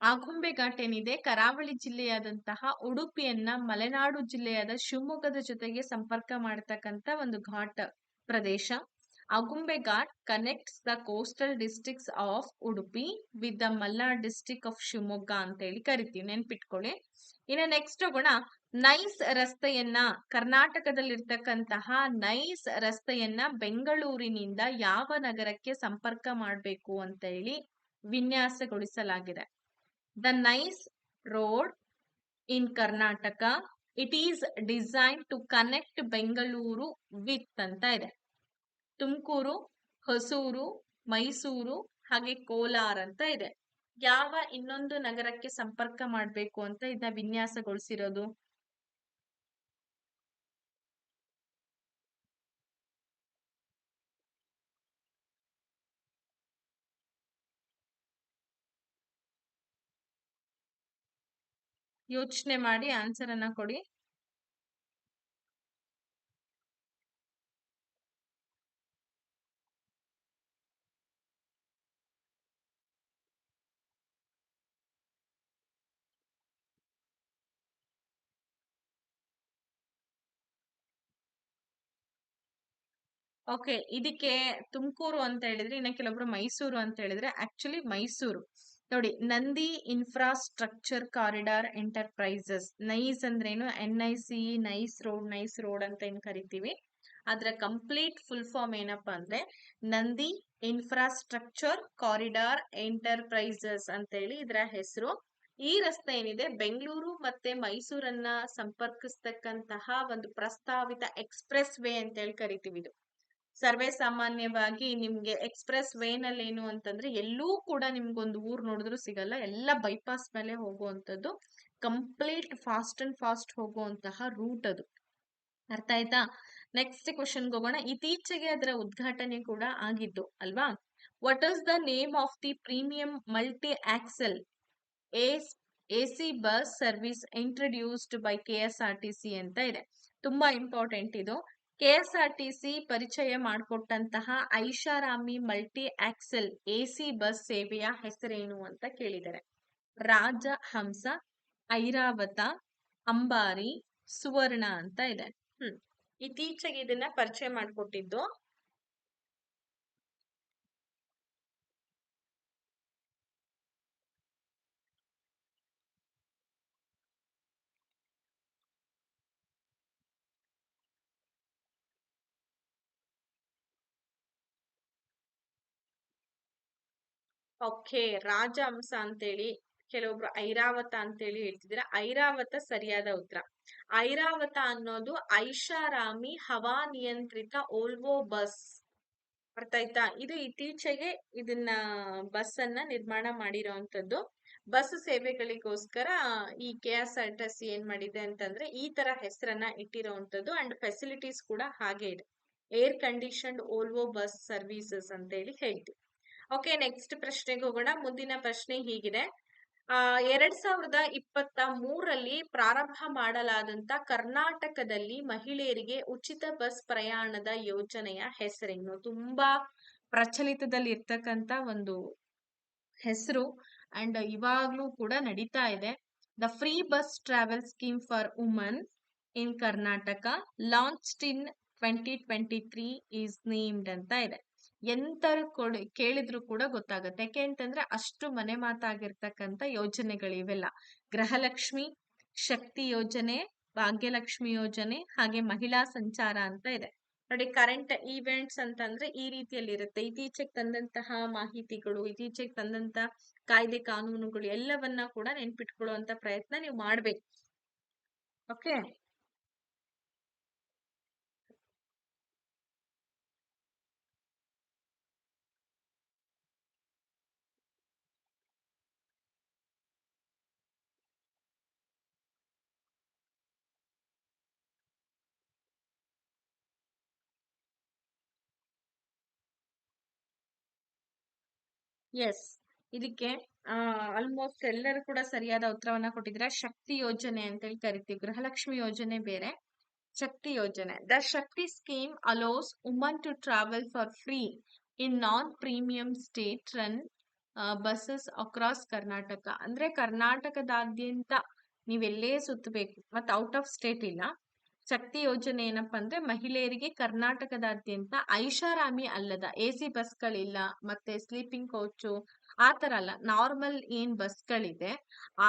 ಆಗುಂಬೆ ಘಾಟ್ ಏನಿದೆ ಕರಾವಳಿ ಜಿಲ್ಲೆಯಾದಂತಹ ಉಡುಪಿಯನ್ನ ಮಲೆನಾಡು ಜಿಲ್ಲೆಯಾದ ಶಿವಮೊಗ್ಗದ ಜೊತೆಗೆ ಸಂಪರ್ಕ ಮಾಡತಕ್ಕಂತ ಒಂದು ಘಾಟ್ ಪ್ರದೇಶ. Agumbe ghat connects the coastal districts of Udupi with the Malnad district of Shivamogga ಅಂತ ಹೇಳಿ ಕರಿತೀವಿ, ನೆನ್ಪಿಟ್ಕೊಳ್ಳಿ. ಇನ್ನು ನೆಕ್ಸ್ಟ್ ಹೋಗೋಣ. ನೈಸ್ ರಸ್ತೆಯನ್ನ, ಕರ್ನಾಟಕದಲ್ಲಿರ್ತಕ್ಕಂತಹ ನೈಸ್ ರಸ್ತೆಯನ್ನ ಬೆಂಗಳೂರಿನಿಂದ ಯಾವ ನಗರಕ್ಕೆ ಸಂಪರ್ಕ ಮಾಡಬೇಕು ಅಂತ ಹೇಳಿ ವಿನ್ಯಾಸಗೊಳಿಸಲಾಗಿದೆ? The nice road in Karnataka, it is design to connect Bengaluru with ಅಂತ ಇದೆ. ತುಮಕೂರು, ಹೊಸೂರು, ಮೈಸೂರು, ಹಾಗೆ ಕೋಲಾರ ಅಂತ ಇದೆ. ಯಾವ ಇನ್ನೊಂದು ನಗರಕ್ಕೆ ಸಂಪರ್ಕ ಮಾಡಬೇಕು ಅಂತ ಇದನ್ನ ವಿನ್ಯಾಸಗೊಳಿಸಿರೋದು? ಯೋಚನೆ ಮಾಡಿ ಆನ್ಸರ್ ಅನ್ನ ಕೊಡಿ. ಓಕೆ, ಇದಕ್ಕೆ ತುಮಕೂರು ಅಂತ ಹೇಳಿದ್ರೆ, ಇನ್ನ ಕೆಲವೊಬ್ರು ಮೈಸೂರು ಅಂತ ಹೇಳಿದ್ರೆ, ಆಕ್ಚುಲಿ ಮೈಸೂರು. ನೋಡಿ, Nandi infrastructure corridor enterprises, nice ಅಂದ್ರೇನು? NICE, ನೈಸ್ ರೋಡ್ ಅಂತ ಏನ್ ಕರಿತೀವಿ, ಅದ್ರ ಕಂಪ್ಲೀಟ್ ಫುಲ್ ಫಾರ್ಮ್ ಏನಪ್ಪಾ ಅಂದ್ರೆ ನಂದಿ ಇನ್ಫ್ರಾಸ್ಟ್ರಕ್ಚರ್ ಕಾರಿಡಾರ್ ಎಂಟರ್ಪ್ರೈಸಸ್ ಅಂತ ಹೇಳಿ ಇದರ ಹೆಸರು. ಈ ರಸ್ತೆ ಏನಿದೆ ಬೆಂಗಳೂರು ಮತ್ತೆ ಮೈಸೂರನ್ನ ಸಂಪರ್ಕಿಸ್ತಕ್ಕಂತಹ ಒಂದು ಪ್ರಸ್ತಾವಿತ ಎಕ್ಸ್ಪ್ರೆಸ್ ವೇ ಅಂತ ಹೇಳಿ ಕರಿತೀವಿ. ಇದು ಸರ್ವೇ ಸಾಮಾನ್ಯವಾಗಿ ನಿಮ್ಗೆ ಎಕ್ಸ್ಪ್ರೆಸ್ ವೇನಲ್ಲಿ ಏನು ಅಂತಂದ್ರೆ ಎಲ್ಲೂ ಕೂಡ ನಿಮ್ಗೊಂದು ಊರ್ ನೋಡಿದ್ರು ಸಿಗಲ್ಲ, ಎಲ್ಲ ಬೈಪಾಸ್ ಮೇಲೆ ಹೋಗುವಂತದ್ದು, ಕಂಪ್ಲೀಟ್ ಫಾಸ್ಟ್ ಅಂಡ್ ಫಾಸ್ಟ್ ಹೋಗುವಂತಹ ರೂಟ್ ಅದು. ಅರ್ಥ ಆಯ್ತಾ? ನೆಕ್ಸ್ಟ್ ಕ್ವಶನ್ಗೆ ಹೋಗೋಣ. ಇತ್ತೀಚೆಗೆ ಅದರ ಉದ್ಘಾಟನೆ ಕೂಡ ಆಗಿದ್ದು ಅಲ್ವಾ? What is the name of the premium multi axle AC bus service introduced by KSRTC ಅಂತ ಇದೆ. ತುಂಬಾ ಇಂಪಾರ್ಟೆಂಟ್ ಇದು. KSRTC ಪರಿಚಯ ಮಾಡಿಕೊಟ್ಟಂತಹ ಐಷಾರಾಮಿ ಮಲ್ಟಿ ಆಕ್ಸೆಲ್ AC ಬಸ್ ಸೇವೆಯ ಹೆಸರೇನು ಅಂತ ಕೇಳಿದ್ದಾರೆ. ರಾಜಹಂಸ, ಐರಾವತ, ಅಂಬಾರಿ, ಸುವರ್ಣ ಅಂತ ಇದೆ. ಇತ್ತೀಚೆಗೆ ಇದನ್ನ ಪರಿಚಯ ಮಾಡಿಕೊಟ್ಟಿದ್ದು ಓಕೆ, ರಾಜಹಂಸ ಅಂತೇಳಿ, ಕೆಲವೊಬ್ರು ಐರಾವತ ಅಂತೇಳಿ ಹೇಳ್ತಿದ್ದೀರಾ. ಐರಾವತ ಸರಿಯಾದ ಉತ್ತರ. ಐರಾವತ ಅನ್ನೋದು ಐಷಾರಾಮಿ ಹವಾನಿಯಂತ್ರಿತ ಓಲ್ವೋ ಬಸ್. ಅರ್ಥ ಆಯ್ತಾ? ಇದು ಇತ್ತೀಚೆಗೆ ಇದನ್ನ ಬಸ್ ಅನ್ನ ನಿರ್ಮಾಣ ಮಾಡಿರೋಂಥದ್ದು. ಬಸ್ ಸೇವೆಗಳಿಗೋಸ್ಕರ ಈ KSRTC ಏನ್ ಮಾಡಿದೆ ಅಂತಂದ್ರೆ ಈ ತರ ಹೆಸರನ್ನ ಇಟ್ಟಿರೋಂಥದ್ದು. ಅಂಡ್ ಫೆಸಿಲಿಟೀಸ್ ಕೂಡ ಹಾಗೆ ಇದೆ, air conditioned Volvo bus services ಅಂತ ಹೇಳಿ ಹೇಳ್ತೀವಿ. ಓಕೆ, ನೆಕ್ಸ್ಟ್ ಪ್ರಶ್ನೆಗೆ ಹೋಗೋಣ. ಮುಂದಿನ ಪ್ರಶ್ನೆ ಹೀಗಿದೆ. 2023ರಲ್ಲಿ ಪ್ರಾರಂಭ ಮಾಡಲಾದಂತ ಕರ್ನಾಟಕದಲ್ಲಿ ಮಹಿಳೆಯರಿಗೆ ಉಚಿತ ಬಸ್ ಪ್ರಯಾಣದ ಯೋಜನೆಯ ಹೆಸರೇನು? ತುಂಬಾ ಪ್ರಚಲಿತದಲ್ಲಿ ಇರ್ತಕ್ಕಂತ ಒಂದು ಹೆಸರು ಅಂಡ್ ಇವಾಗ್ಲೂ ಕೂಡ ನಡೀತಾ ಇದೆ. The free bus travel scheme for woman in Karnataka launched in 2023 is named ಅಂತ ಇದೆ. ಎಂತರು ಕೇಳಿದ್ರು ಕೂಡ ಗೊತ್ತಾಗುತ್ತೆ. ಯಾಕೆ ಅಂತಂದ್ರೆ ಅಷ್ಟು ಮನೆ ಮಾತಾಗಿರ್ತಕ್ಕಂಥ ಯೋಜನೆಗಳು ಇವೆಲ್ಲ. ಗೃಹಲಕ್ಷ್ಮಿ, ಶಕ್ತಿ ಯೋಜನೆ, ಭಾಗ್ಯಲಕ್ಷ್ಮಿ ಯೋಜನೆ, ಹಾಗೆ ಮಹಿಳಾ ಸಂಚಾರ ಅಂತ ಇದೆ. ನೋಡಿ, ಕರೆಂಟ್ ಈವೆಂಟ್ಸ್ ಅಂತಂದ್ರೆ ಈ ರೀತಿಯಲ್ಲಿ ಇರುತ್ತೆ. ಇತ್ತೀಚೆಗೆ ತಂದಂತಹ ಮಾಹಿತಿಗಳು, ಇತ್ತೀಚೆಗೆ ತಂದಂತ ಕಾಯ್ದೆ ಕಾನೂನುಗಳು ಎಲ್ಲವನ್ನ ಕೂಡ ನೆನ್ಪಿಟ್ಕೊಳ್ಳುವಂತ ಪ್ರಯತ್ನ ನೀವು ಮಾಡ್ಬೇಕು. ಓಕೆ. ಎಸ್, ಇದಕ್ಕೆ ಆಲ್ಮೋಸ್ಟ್ ಎಲ್ಲರೂ ಕೂಡ ಸರಿಯಾದ ಉತ್ತರವನ್ನ ಕೊಟ್ಟಿದ್ರೆ. ಶಕ್ತಿ ಯೋಜನೆ ಅಂತ ಹೇಳಿ ಕರಿತೀವಿ. ಗೃಹಲಕ್ಷ್ಮಿ ಯೋಜನೆ ಬೇರೆ, ಶಕ್ತಿ ಯೋಜನೆ. The Shakti scheme allows woman to travel for free in non premium state run buses across Karnataka. ಅಂದ್ರೆ ಕರ್ನಾಟಕದಾದ್ಯಂತ ನೀವೆಲ್ಲೇ ಸುತ್ತಬೇಕು, ಮತ್ತೆ ಔಟ್ ಆಫ್ ಸ್ಟೇಟ್ ಇಲ್ಲ. ಶಕ್ತಿ ಯೋಜನೆ ಏನಪ್ಪಾ ಅಂದ್ರೆ ಮಹಿಳೆಯರಿಗೆ ಕರ್ನಾಟಕದಾದ್ಯಂತ ಐಷಾರಾಮಿ ಅಲ್ಲದ AC ಬಸ್ಗಳಿಲ್ಲ, ಮತ್ತೆ ಸ್ಲೀಪಿಂಗ್ ಕೋಚು ಆ ತರ ಅಲ್ಲ, ನಾರ್ಮಲ್ ಏನ್ ಬಸ್ಗಳಿದೆ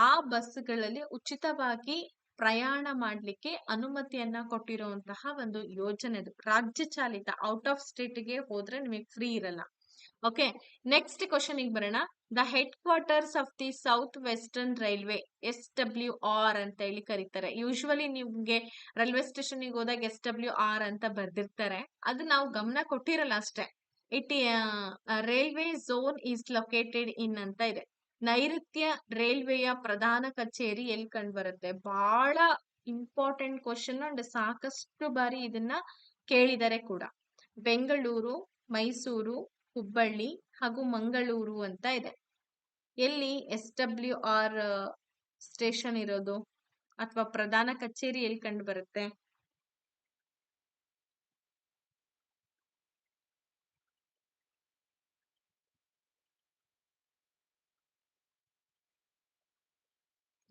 ಆ ಬಸ್ಗಳಲ್ಲಿ ಉಚಿತವಾಗಿ ಪ್ರಯಾಣ ಮಾಡ್ಲಿಕ್ಕೆ ಅನುಮತಿಯನ್ನ ಕೊಟ್ಟಿರುವಂತಹ ಒಂದು ಯೋಜನೆ ಅದು. ರಾಜ್ಯ ಚಾಲಿತ. ಔಟ್ ಆಫ್ ಸ್ಟೇಟ್ಗೆ ಹೋದ್ರೆ ನಿಮಗೆ ಫ್ರೀ ಇರಲ್ಲ. ಓಕೆ, ನೆಕ್ಸ್ಟ್ ಕ್ವಶನ್ ಬರೋಣ. The head quarters of the south western railway, SWR ಅಂತ ಹೇಳಿ ಕರೀತಾರೆ. ಯೂಶುವಲಿ ನಿಮ್ಗೆ ರೈಲ್ವೆ ಸ್ಟೇಷನ್ ಹೋದಾಗ SWR ಅಂತ ಬರ್ದಿರ್ತಾರೆ, ಅದು ನಾವು ಗಮನ ಕೊಟ್ಟಿರಲ್ಲ ಅಷ್ಟೇ. Railway zone is located in ಅಂತ ಇದೆ. ನೈಋತ್ಯ ರೈಲ್ವೆಯ ಪ್ರಧಾನ ಕಚೇರಿ ಎಲ್ಲಿ ಕಂಡು ಬರುತ್ತೆ? ಬಹಳ ಇಂಪಾರ್ಟೆಂಟ್ ಕ್ವಶನ್ ಅಂಡ್ ಸಾಕಷ್ಟು ಬಾರಿ ಇದನ್ನ ಕೇಳಿದರೆ ಕೂಡ. ಬೆಂಗಳೂರು, ಮೈಸೂರು, ಹುಬ್ಬಳ್ಳಿ ಹಾಗೂ ಮಂಗಳೂರು ಅಂತ ಇದೆ. ಎಲ್ಲಿ SWR ಸ್ಟೇಷನ್ ಇರೋದು ಅಥವಾ ಪ್ರಧಾನ ಕಚೇರಿ ಎಲ್ಲಿ ಕಂಡು ಬರುತ್ತೆ?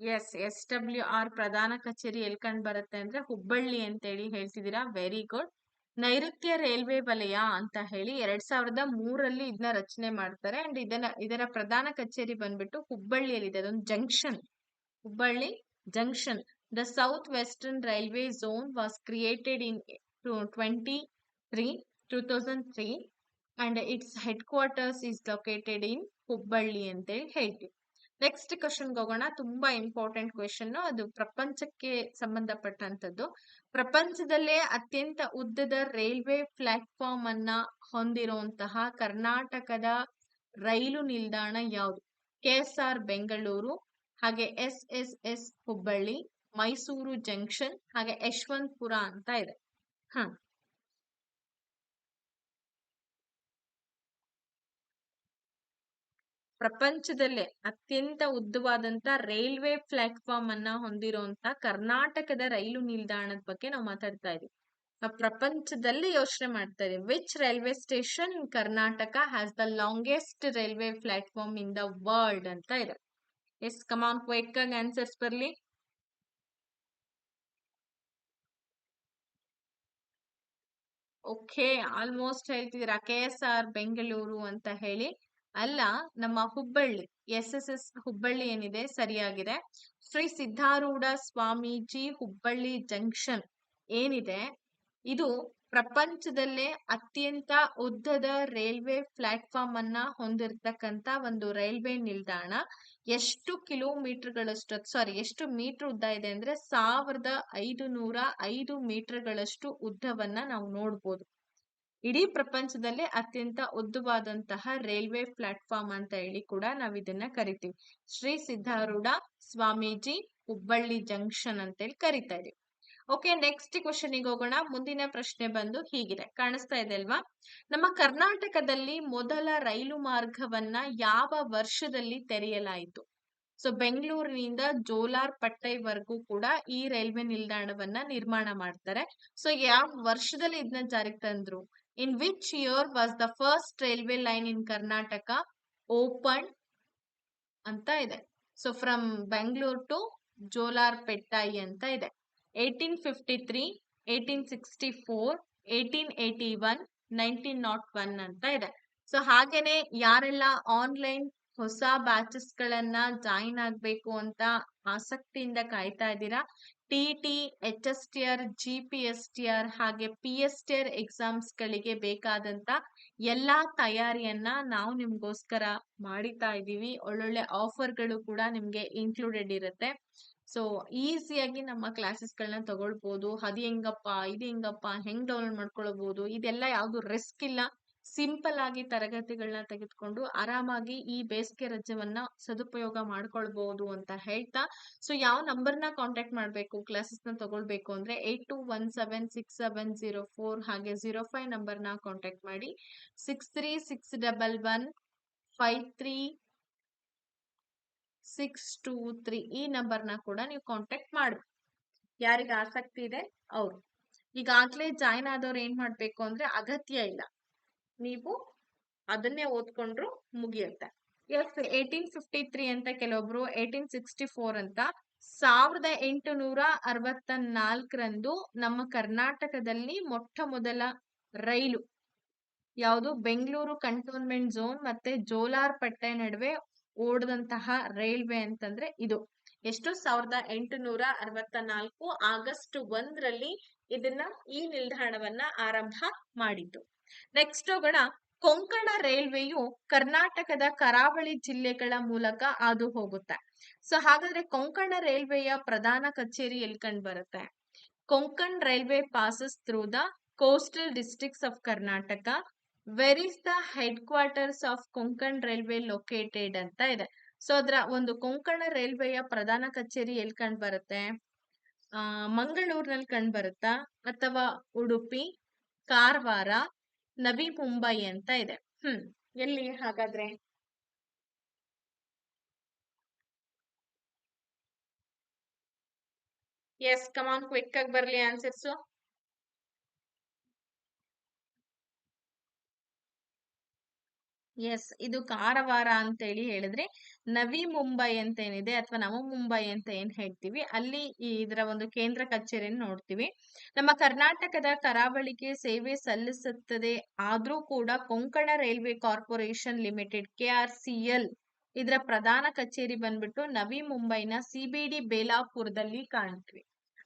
ಎಸ್, SWR ಪ್ರಧಾನ ಕಚೇರಿ ಎಲ್ಲಿ ಕಂಡು ಬರುತ್ತೆ ಅಂದ್ರೆ ಹುಬ್ಬಳ್ಳಿ ಅಂತ ಹೇಳಿ ಹೇಳ್ತಿದ್ದೀರಾ. Very good. ನೈಋತ್ಯ ರೈಲ್ವೆ ವಲಯ ಅಂತ ಹೇಳಿ 2003 ಇದನ್ನ ರಚನೆ ಮಾಡ್ತಾರೆ. ಅಂಡ್ ಇದರ ಪ್ರಧಾನ ಕಚೇರಿ ಬಂದ್ಬಿಟ್ಟು ಹುಬ್ಬಳ್ಳಿಯಲ್ಲಿದೆ. ಅದೊಂದು junction, Hubballi junction. The south western railway zone was created in 2003 and it's head quarters is located in Hubballi ಅಂತ ಹೇಳಿ ಹೇಳ್ತೀವಿ. ನೆಕ್ಸ್ಟ್ ಕ್ವಶನ್ಗೆ ಹೋಗೋಣ. ತುಂಬಾ ಇಂಪಾರ್ಟೆಂಟ್ ಕ್ವೆಶನ್, ಅದು ಪ್ರಪಂಚಕ್ಕೆ ಸಂಬಂಧಪಟ್ಟಂತದ್ದು. ಪ್ರಪಂಚದಲ್ಲೇ ಅತ್ಯಂತ ಉದ್ದದ ರೈಲ್ವೆ ಪ್ಲಾಟ್ಫಾರ್ಮ್ ಅನ್ನ ಹೊಂದಿರುವಂತಹ ಕರ್ನಾಟಕದ ರೈಲು ನಿಲ್ದಾಣ ಯಾವುದು? KSR ಬೆಂಗಳೂರು, ಹಾಗೆ SSS ಹುಬ್ಬಳ್ಳಿ, ಮೈಸೂರು ಜಂಕ್ಷನ್, ಹಾಗೆ ಯಶವಂತಪುರ ಅಂತ ಇದೆ. ಪ್ರಪಂಚದಲ್ಲೇ ಅತ್ಯಂತ ಉದ್ದವಾದಂತ ರೈಲ್ವೆ ಪ್ಲಾಟ್ಫಾರ್ಮ್ ಅನ್ನ ಹೊಂದಿರುವಂತ ಕರ್ನಾಟಕದ ರೈಲು ನಿಲ್ದಾಣದ ಬಗ್ಗೆ ನಾವು ಮಾತಾಡ್ತಾ ಇದೀವಿ. ಪ್ರಪಂಚದಲ್ಲಿ ಯೋಚನೆ ಮಾಡ್ತಾ ಇದೀವಿ. Which railway station in Karnataka has the longest railway platform in the world ಅಂತ ಇದೆ. ಎಸ್, ಕಮಾನ್, ಕ್ವಿಕ್ ಆಗಿ ಆನ್ಸರ್ಸ್ ಬರ್ಲಿ. ಓಕೆ, ಆಲ್ಮೋಸ್ಟ್ ಹೇಳ್ತಿದ್ದೀರಾ KSR ಬೆಂಗಳೂರು ಅಂತ ಹೇಳಿ. ಅಲ್ಲ, ನಮ್ಮ ಹುಬ್ಬಳ್ಳಿ, SSS ಹುಬ್ಬಳ್ಳಿ ಏನಿದೆ ಸರಿಯಾಗಿದೆ. ಶ್ರೀ ಸಿದ್ಧಾರೂಢ ಸ್ವಾಮೀಜಿ ಹುಬ್ಬಳ್ಳಿ ಜಂಕ್ಷನ್ ಏನಿದೆ, ಇದು ಪ್ರಪಂಚದಲ್ಲೇ ಅತ್ಯಂತ ಉದ್ದದ ರೈಲ್ವೆ ಪ್ಲಾಟ್ಫಾರ್ಮ್ ಅನ್ನ ಹೊಂದಿರತಕ್ಕಂತ ಒಂದು ರೈಲ್ವೆ ನಿಲ್ದಾಣ. ಎಷ್ಟು ಕಿಲೋಮೀಟರ್ಗಳಷ್ಟು, ಸಾರಿ, ಎಷ್ಟು ಮೀಟರ್ ಉದ್ದ ಇದೆ ಅಂದ್ರೆ 1505 ಮೀಟರ್ಗಳಷ್ಟು ಉದ್ದವನ್ನ ನಾವು ನೋಡ್ಬೋದು. ಇಡೀ ಪ್ರಪಂಚದಲ್ಲೇ ಅತ್ಯಂತ ಉದ್ದವಾದಂತಹ ರೈಲ್ವೆ ಪ್ಲಾಟ್ಫಾರ್ಮ್ ಅಂತ ಹೇಳಿ ಕೂಡ ನಾವ್ ಇದನ್ನ ಕರಿತೀವಿ. ಶ್ರೀ ಸಿದ್ಧಾರೂಢ ಸ್ವಾಮೀಜಿ ಹುಬ್ಬಳ್ಳಿ ಜಂಕ್ಷನ್ ಅಂತ ಹೇಳಿ ಕರಿತಾ ಇದೀವಿ. ಓಕೆ, ನೆಕ್ಸ್ಟ್ ಕ್ವಶನ್ ಹೋಗೋಣ. ಮುಂದಿನ ಪ್ರಶ್ನೆ ಬಂದು ಹೀಗಿದೆ, ಕಾಣಿಸ್ತಾ ಇದೆ ಅಲ್ವಾ? ನಮ್ಮ ಕರ್ನಾಟಕದಲ್ಲಿ ಮೊದಲ ರೈಲು ಮಾರ್ಗವನ್ನ ಯಾವ ವರ್ಷದಲ್ಲಿ ತೆರೆಯಲಾಯಿತು? ಸೊ ಬೆಂಗಳೂರಿನಿಂದ ಜೋಲಾರ್ ಪಟ್ಟೈವರೆಗೂ ಕೂಡ ಈ ರೈಲ್ವೆ ನಿಲ್ದಾಣವನ್ನ ನಿರ್ಮಾಣ ಮಾಡ್ತಾರೆ. ಸೊ ಯಾವ ವರ್ಷದಲ್ಲಿ ಇದನ್ನ ಜಾರಿಗೆ ತಂದ್ರು? In which year was the first railway line in Karnataka open ಅಂತ ಇದೆ. ಸೊ ಫ್ರಮ್ ಬೆಂಗಳೂರು ಟು ಜೋಲಾರ್ ಪೆಟ್ಟಾಯಿ ಅಂತ ಇದೆ. 1853, 1864, 1881, 1901 ಅಂತ ಇದೆ. ಸೊ ಹಾಗೇನೆ ಯಾರೆಲ್ಲ ಆನ್ಲೈನ್ ಹೊಸ ಬ್ಯಾಚಸ್ ಗಳನ್ನ ಜಾಯಿನ್ ಆಗ್ಬೇಕು ಅಂತ ಆಸಕ್ತಿಯಿಂದ ಕಾಯ್ತಾ ಇದ್ದೀರಾ, T H S T R, GPSTR ಹಾಗೆ PSTR ಎಕ್ಸಾಮ್ಸ್ ಗಳಿಗೆ ಬೇಕಾದಂತ ಎಲ್ಲಾ ತಯಾರಿಯನ್ನ ನಾವು ನಿಮ್ಗೋಸ್ಕರ ಮಾಡಿತಾ ಇದ್ದೀವಿ. ಒಳ್ಳೊಳ್ಳೆ ಆಫರ್ಗಳು ಕೂಡ ನಿಮ್ಗೆ ಇನ್ಕ್ಲೂಡೆಡ್ ಇರುತ್ತೆ. ಸೊ ಈಸಿಯಾಗಿ ನಮ್ಮ ಕ್ಲಾಸಸ್ ಗಳನ್ನ ತಗೊಳ್ಬಹುದು. ಅದು ಹೆಂಗಪ್ಪ, ಇದು ಹೆಂಗಪ್ಪ, ಹೆಂಗ್ ಡೌನ್ಲೋಡ್ ಮಾಡ್ಕೊಳ್ಬಹುದು, ಇದೆಲ್ಲ ಯಾವ್ದು ರಿಸ್ಕ್ ಇಲ್ಲ. ಸಿಂಪಲ್ ಆಗಿ ತರಗತಿಗಳನ್ನ ತೆಗೆದುಕೊಂಡು ಆರಾಮಾಗಿ ಈ ಬೇಸಿಗೆ ರಜವನ್ನ ಸದುಪಯೋಗ ಮಾಡ್ಕೊಳ್ಬಹುದು ಅಂತ ಹೇಳ್ತಾ, ಸೊ ಯಾವ ನಂಬರ್ನ ಕಾಂಟ್ಯಾಕ್ಟ್ ಮಾಡ್ಬೇಕು ಕ್ಲಾಸಸ್ ನ ತಗೊಳ್ಬೇಕು ಅಂದ್ರೆ 82176704 ಹಾಗೆ 05 ನಂಬರ್ನ ಕಾಂಟ್ಯಾಕ್ಟ್ ಮಾಡಿ. 6361533623 ಈ ನಂಬರ್ನ ಕೂಡ ನೀವು ಕಾಂಟ್ಯಾಕ್ಟ್ ಮಾಡ್ಬೇಕು. ಯಾರಿಗೆ ಆಸಕ್ತಿ ಇದೆ ಅವ್ರು. ಈಗಾಗ್ಲೇ ಜಾಯ್ನ್ ಆದವ್ರು ಏನ್ ಮಾಡ್ಬೇಕು ಅಂದ್ರೆ ಅಗತ್ಯ ಇಲ್ಲ, ನೀವು ಅದನ್ನೇ ಓದ್ಕೊಂಡ್ರು ಮುಗಿಯುತ್ತೆ. ಎಸ್ 1853 ಅಂತ ಕೆಲವೊಬ್ರು, 1864 ಅಂತ. 1864ರಂದು ನಮ್ಮ ಕರ್ನಾಟಕದಲ್ಲಿ ಮೊಟ್ಟ ಮೊದಲ ರೈಲು ಯಾವುದು, ಬೆಂಗಳೂರು ಕಂಟೋನ್ಮೆಂಟ್ ಝೋನ್ ಮತ್ತೆ ಜೋಲಾರ್ಪೇಟೆ ನಡುವೆ ಓಡದಂತಹ ರೈಲ್ವೆ ಅಂತಂದ್ರೆ ಇದು. ಎಷ್ಟು? 1864 ಆಗಸ್ಟ್ 1ರಲ್ಲಿ ಇದನ್ನ ಈ ನಿಲ್ದಾಣವನ್ನ ಆರಂಭ ಮಾಡಿದ್ದು. ನೆಕ್ಸ್ಟ್ ಹೋಗೋಣ. ಕೊಂಕಣ ರೈಲ್ವೆಯು ಕರ್ನಾಟಕದ ಕರಾವಳಿ ಜಿಲ್ಲೆಗಳ ಮೂಲಕ ಹಾದು ಹೋಗುತ್ತೆ. ಸೊ ಹಾಗಾದ್ರೆ ಕೊಂಕಣ ರೈಲ್ವೆಯ ಪ್ರಧಾನ ಕಚೇರಿ ಎಲ್ಲಿ ಕಂಡು ಬರುತ್ತೆ? Konkan railway passes through the coastal districts of Karnataka. Where is the head quarters of Konkan railway located ಅಂತ ಇದೆ. ಸೊ ಅದರ ಒಂದು ಕೊಂಕಣ ರೈಲ್ವೆಯ ಪ್ರಧಾನ ಕಚೇರಿ ಎಲ್ಲಿ ಕಂಡು ಬರುತ್ತೆ? ಮಂಗಳೂರಿನಲ್ಲಿ ಕಂಡು ಬರುತ್ತಾ, ಅಥವಾ ಉಡುಪಿ, ಕಾರವಾರ, ನವಿ ಮುಂಬೈ ಅಂತ ಇದೆ. ಎಲ್ಲಿ ಹಾಗಾದ್ರೆ? ಎಸ್, ಕಮಾನ್, ಕ್ವಿಕ್ ಆಗಿ ಬರ್ಲಿ ಆನ್ಸರ್ಸ್. ಎಸ್, ಇದು ಕಾರವಾರ ಅಂತ ಹೇಳಿ ಹೇಳಿದ್ರೆ, ನವಿ ಮುಂಬೈ ಅಂತ ಏನಿದೆ ಅಥವಾ ನವ ಮುಂಬೈ ಅಂತ ಏನ್ ಹೇಳ್ತೀವಿ, ಅಲ್ಲಿ ಇದರ ಒಂದು ಕೇಂದ್ರ ಕಚೇರಿಯನ್ನು ನೋಡ್ತೀವಿ. ನಮ್ಮ ಕರ್ನಾಟಕದ ಕರಾವಳಿಗೆ ಸೇವೆ ಸಲ್ಲಿಸುತ್ತದೆ. ಆದ್ರೂ ಕೂಡ Konkan railway corporation limited KRCL ಇದರ ಪ್ರಧಾನ ಕಚೇರಿ ಬಂದ್ಬಿಟ್ಟು ನವಿ ಮುಂಬೈನ CBD ಬೇಲಾಪುರದಲ್ಲಿ ಕಾಣ್ತೀವಿ.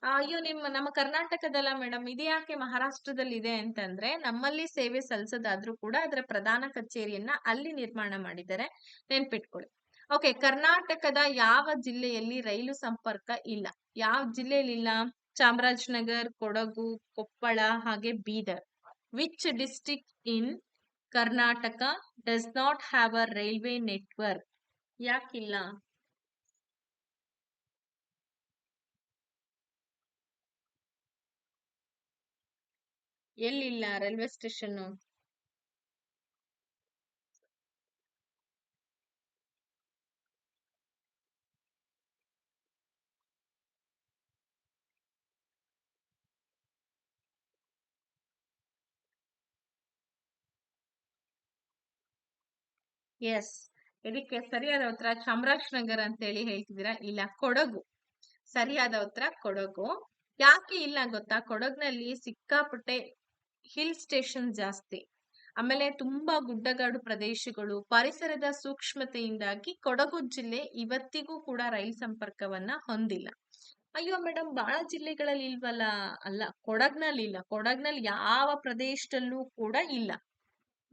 ಅಯ್ಯೋ, ನಮ್ಮ ಕರ್ನಾಟಕದಲ್ಲ ಮೇಡಮ್, ಇದು ಯಾಕೆ ಮಹಾರಾಷ್ಟ್ರದಲ್ಲಿ ಇದೆ ಅಂತಂದ್ರೆ, ನಮ್ಮಲ್ಲಿ ಸೇವೆ ಸಲ್ಲಿಸೋದಾದ್ರೂ ಕೂಡ ಅದರ ಪ್ರಧಾನ ಕಚೇರಿಯನ್ನ ಅಲ್ಲಿ ನಿರ್ಮಾಣ ಮಾಡಿದ್ದಾರೆ, ನೆನ್ಪಿಟ್ಕೊಳ್ಳಿ. ಓಕೆ, ಕರ್ನಾಟಕದ ಯಾವ ಜಿಲ್ಲೆಯಲ್ಲಿ ರೈಲು ಸಂಪರ್ಕ ಇಲ್ಲ? ಯಾವ ಜಿಲ್ಲೆಯಲ್ಲಿ ಇಲ್ಲ? ಚಾಮರಾಜನಗರ್, ಕೊಡಗು, ಕೊಪ್ಪಳ ಹಾಗೆ Bidar. Which district in Karnataka does not have a railway network? ಯಾಕಿಲ್ಲ? ಎಲ್ಲಿಲ್ಲ ರೈಲ್ವೆ ಸ್ಟೇಷನ್? ಎಸ್, ಇದಕ್ಕೆ ಸರಿಯಾದ ಉತ್ತರ ಚಾಮರಾಜನಗರ ಅಂತ ಹೇಳಿ ಹೇಳ್ತಿದ್ದೀರಾ. ಇಲ್ಲ, ಕೊಡಗು. ಸರಿಯಾದ ಉತ್ತರ ಕೊಡಗು. ಯಾಕೆ ಇಲ್ಲ ಗೊತ್ತಾ? ಕೊಡಗಿನಲ್ಲಿ ಸಿಕ್ಕಾಪಟ್ಟೆ ಹಿಲ್ ಸ್ಟೇಷನ್ ಜಾಸ್ತಿ, ಆಮೇಲೆ ತುಂಬಾ ಗುಡ್ಡಗಾಡು ಪ್ರದೇಶಗಳು, ಪರಿಸರದ ಸೂಕ್ಷ್ಮತೆಯಿಂದಾಗಿ ಕೊಡಗು ಜಿಲ್ಲೆ ಇವತ್ತಿಗೂ ಕೂಡ ರೈಲ್ ಸಂಪರ್ಕವನ್ನ ಹೊಂದಿಲ್ಲ. ಅಯ್ಯೋ ಮೇಡಮ್, ಬಹಳ ಜಿಲ್ಲೆಗಳಲ್ಲಿ ಇಲ್ವಲ್ಲ? ಅಲ್ಲ, ಕೊಡಗ್ನಲ್ಲಿ ಇಲ್ಲ. ಕೊಡಗ್ನಲ್ಲಿ ಯಾವ ಪ್ರದೇಶದಲ್ಲೂ ಕೂಡ ಇಲ್ಲ.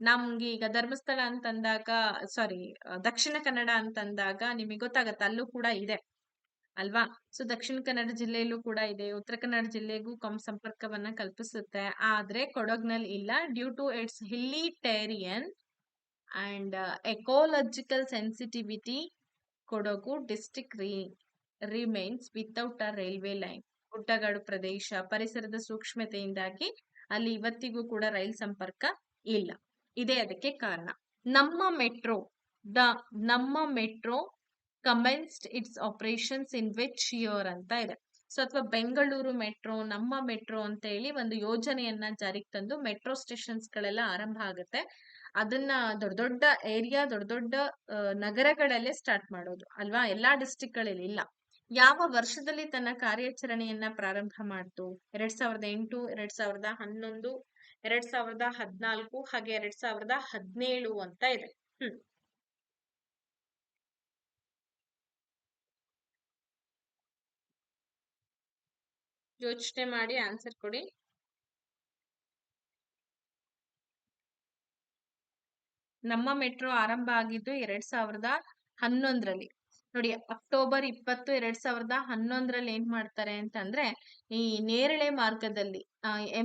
ನಮ್ಗೆ ಈಗ ಧರ್ಮಸ್ಥಳ ಅಂತಂದಾಗ, ಸಾರಿ, ದಕ್ಷಿಣ ಕನ್ನಡ ಅಂತಂದಾಗ ನಿಮಗೆ ಗೊತ್ತಾಗತ್ತೆ, ಅಲ್ಲೂ ಕೂಡ ಇದೆ ಅಲ್ವಾ? ಸೊ ದಕ್ಷಿಣ ಕನ್ನಡ ಜಿಲ್ಲೆಯಲ್ಲೂ ಕೂಡ ಇದೆ, ಉತ್ತರ ಕನ್ನಡ ಜಿಲ್ಲೆಗೂ ಸಂಪರ್ಕವನ್ನ ಕಲ್ಪಿಸುತ್ತೆ. ಆದ್ರೆ ಕೊಡಗ್ನಲ್ಲಿ ಇಲ್ಲ. Due to its hilly terrain and ecological sensitivity, Kodagu district remains without a railway line. ಗುಡ್ಡಗಾಡು ಪ್ರದೇಶ, ಪರಿಸರದ ಸೂಕ್ಷ್ಮತೆಯಿಂದಾಗಿ ಅಲ್ಲಿ ಇವತ್ತಿಗೂ ಕೂಡ ರೈಲ್ ಸಂಪರ್ಕ ಇಲ್ಲ. ಇದೇ ಅದಕ್ಕೆ ಕಾರಣ. ನಮ್ಮ metro commenced it's operations in which year ಅಂತ ಇದೆ. ಸೊ ಅಥವಾ ಬೆಂಗಳೂರು ಮೆಟ್ರೋ, ನಮ್ಮ ಮೆಟ್ರೋ ಅಂತ ಹೇಳಿ ಒಂದು ಯೋಜನೆಯನ್ನ ಜಾರಿಗೆ ತಂದು ಮೆಟ್ರೋ ಸ್ಟೇಷನ್ಸ್ ಗಳೆಲ್ಲ ಆರಂಭ ಆಗುತ್ತೆ. ಅದನ್ನ ದೊಡ್ಡ ದೊಡ್ಡ ಏರಿಯಾ, ದೊಡ್ಡ ದೊಡ್ಡ ನಗರಗಳಲ್ಲೇ ಸ್ಟಾರ್ಟ್ ಮಾಡೋದು ಅಲ್ವಾ, ಎಲ್ಲಾ ಡಿಸ್ಟ್ರಿಕ್ಟ್ ಗಳಲ್ಲಿ ಇಲ್ಲ. ಯಾವ ವರ್ಷದಲ್ಲಿ ತನ್ನ ಕಾರ್ಯಾಚರಣೆಯನ್ನ ಪ್ರಾರಂಭ ಮಾಡ್ತು? 2008, 2011, 2014 ಹಾಗೆ 2017 ಅಂತ ಇದೆ. ಯೋಚನೆ ಮಾಡಿ ಆನ್ಸರ್ ಕೊಡಿ. ನಮ್ಮ ಮೆಟ್ರೋ ಆರಂಭ ಆಗಿದ್ದು 2011ರಲ್ಲಿ. ನೋಡಿ, ಅಕ್ಟೋಬರ್ 20, 2011ರಲ್ಲಿ ಏನ್ ಮಾಡ್ತಾರೆ ಅಂತಂದ್ರೆ, ಈ ನೇರಳೆ ಮಾರ್ಗದಲ್ಲಿ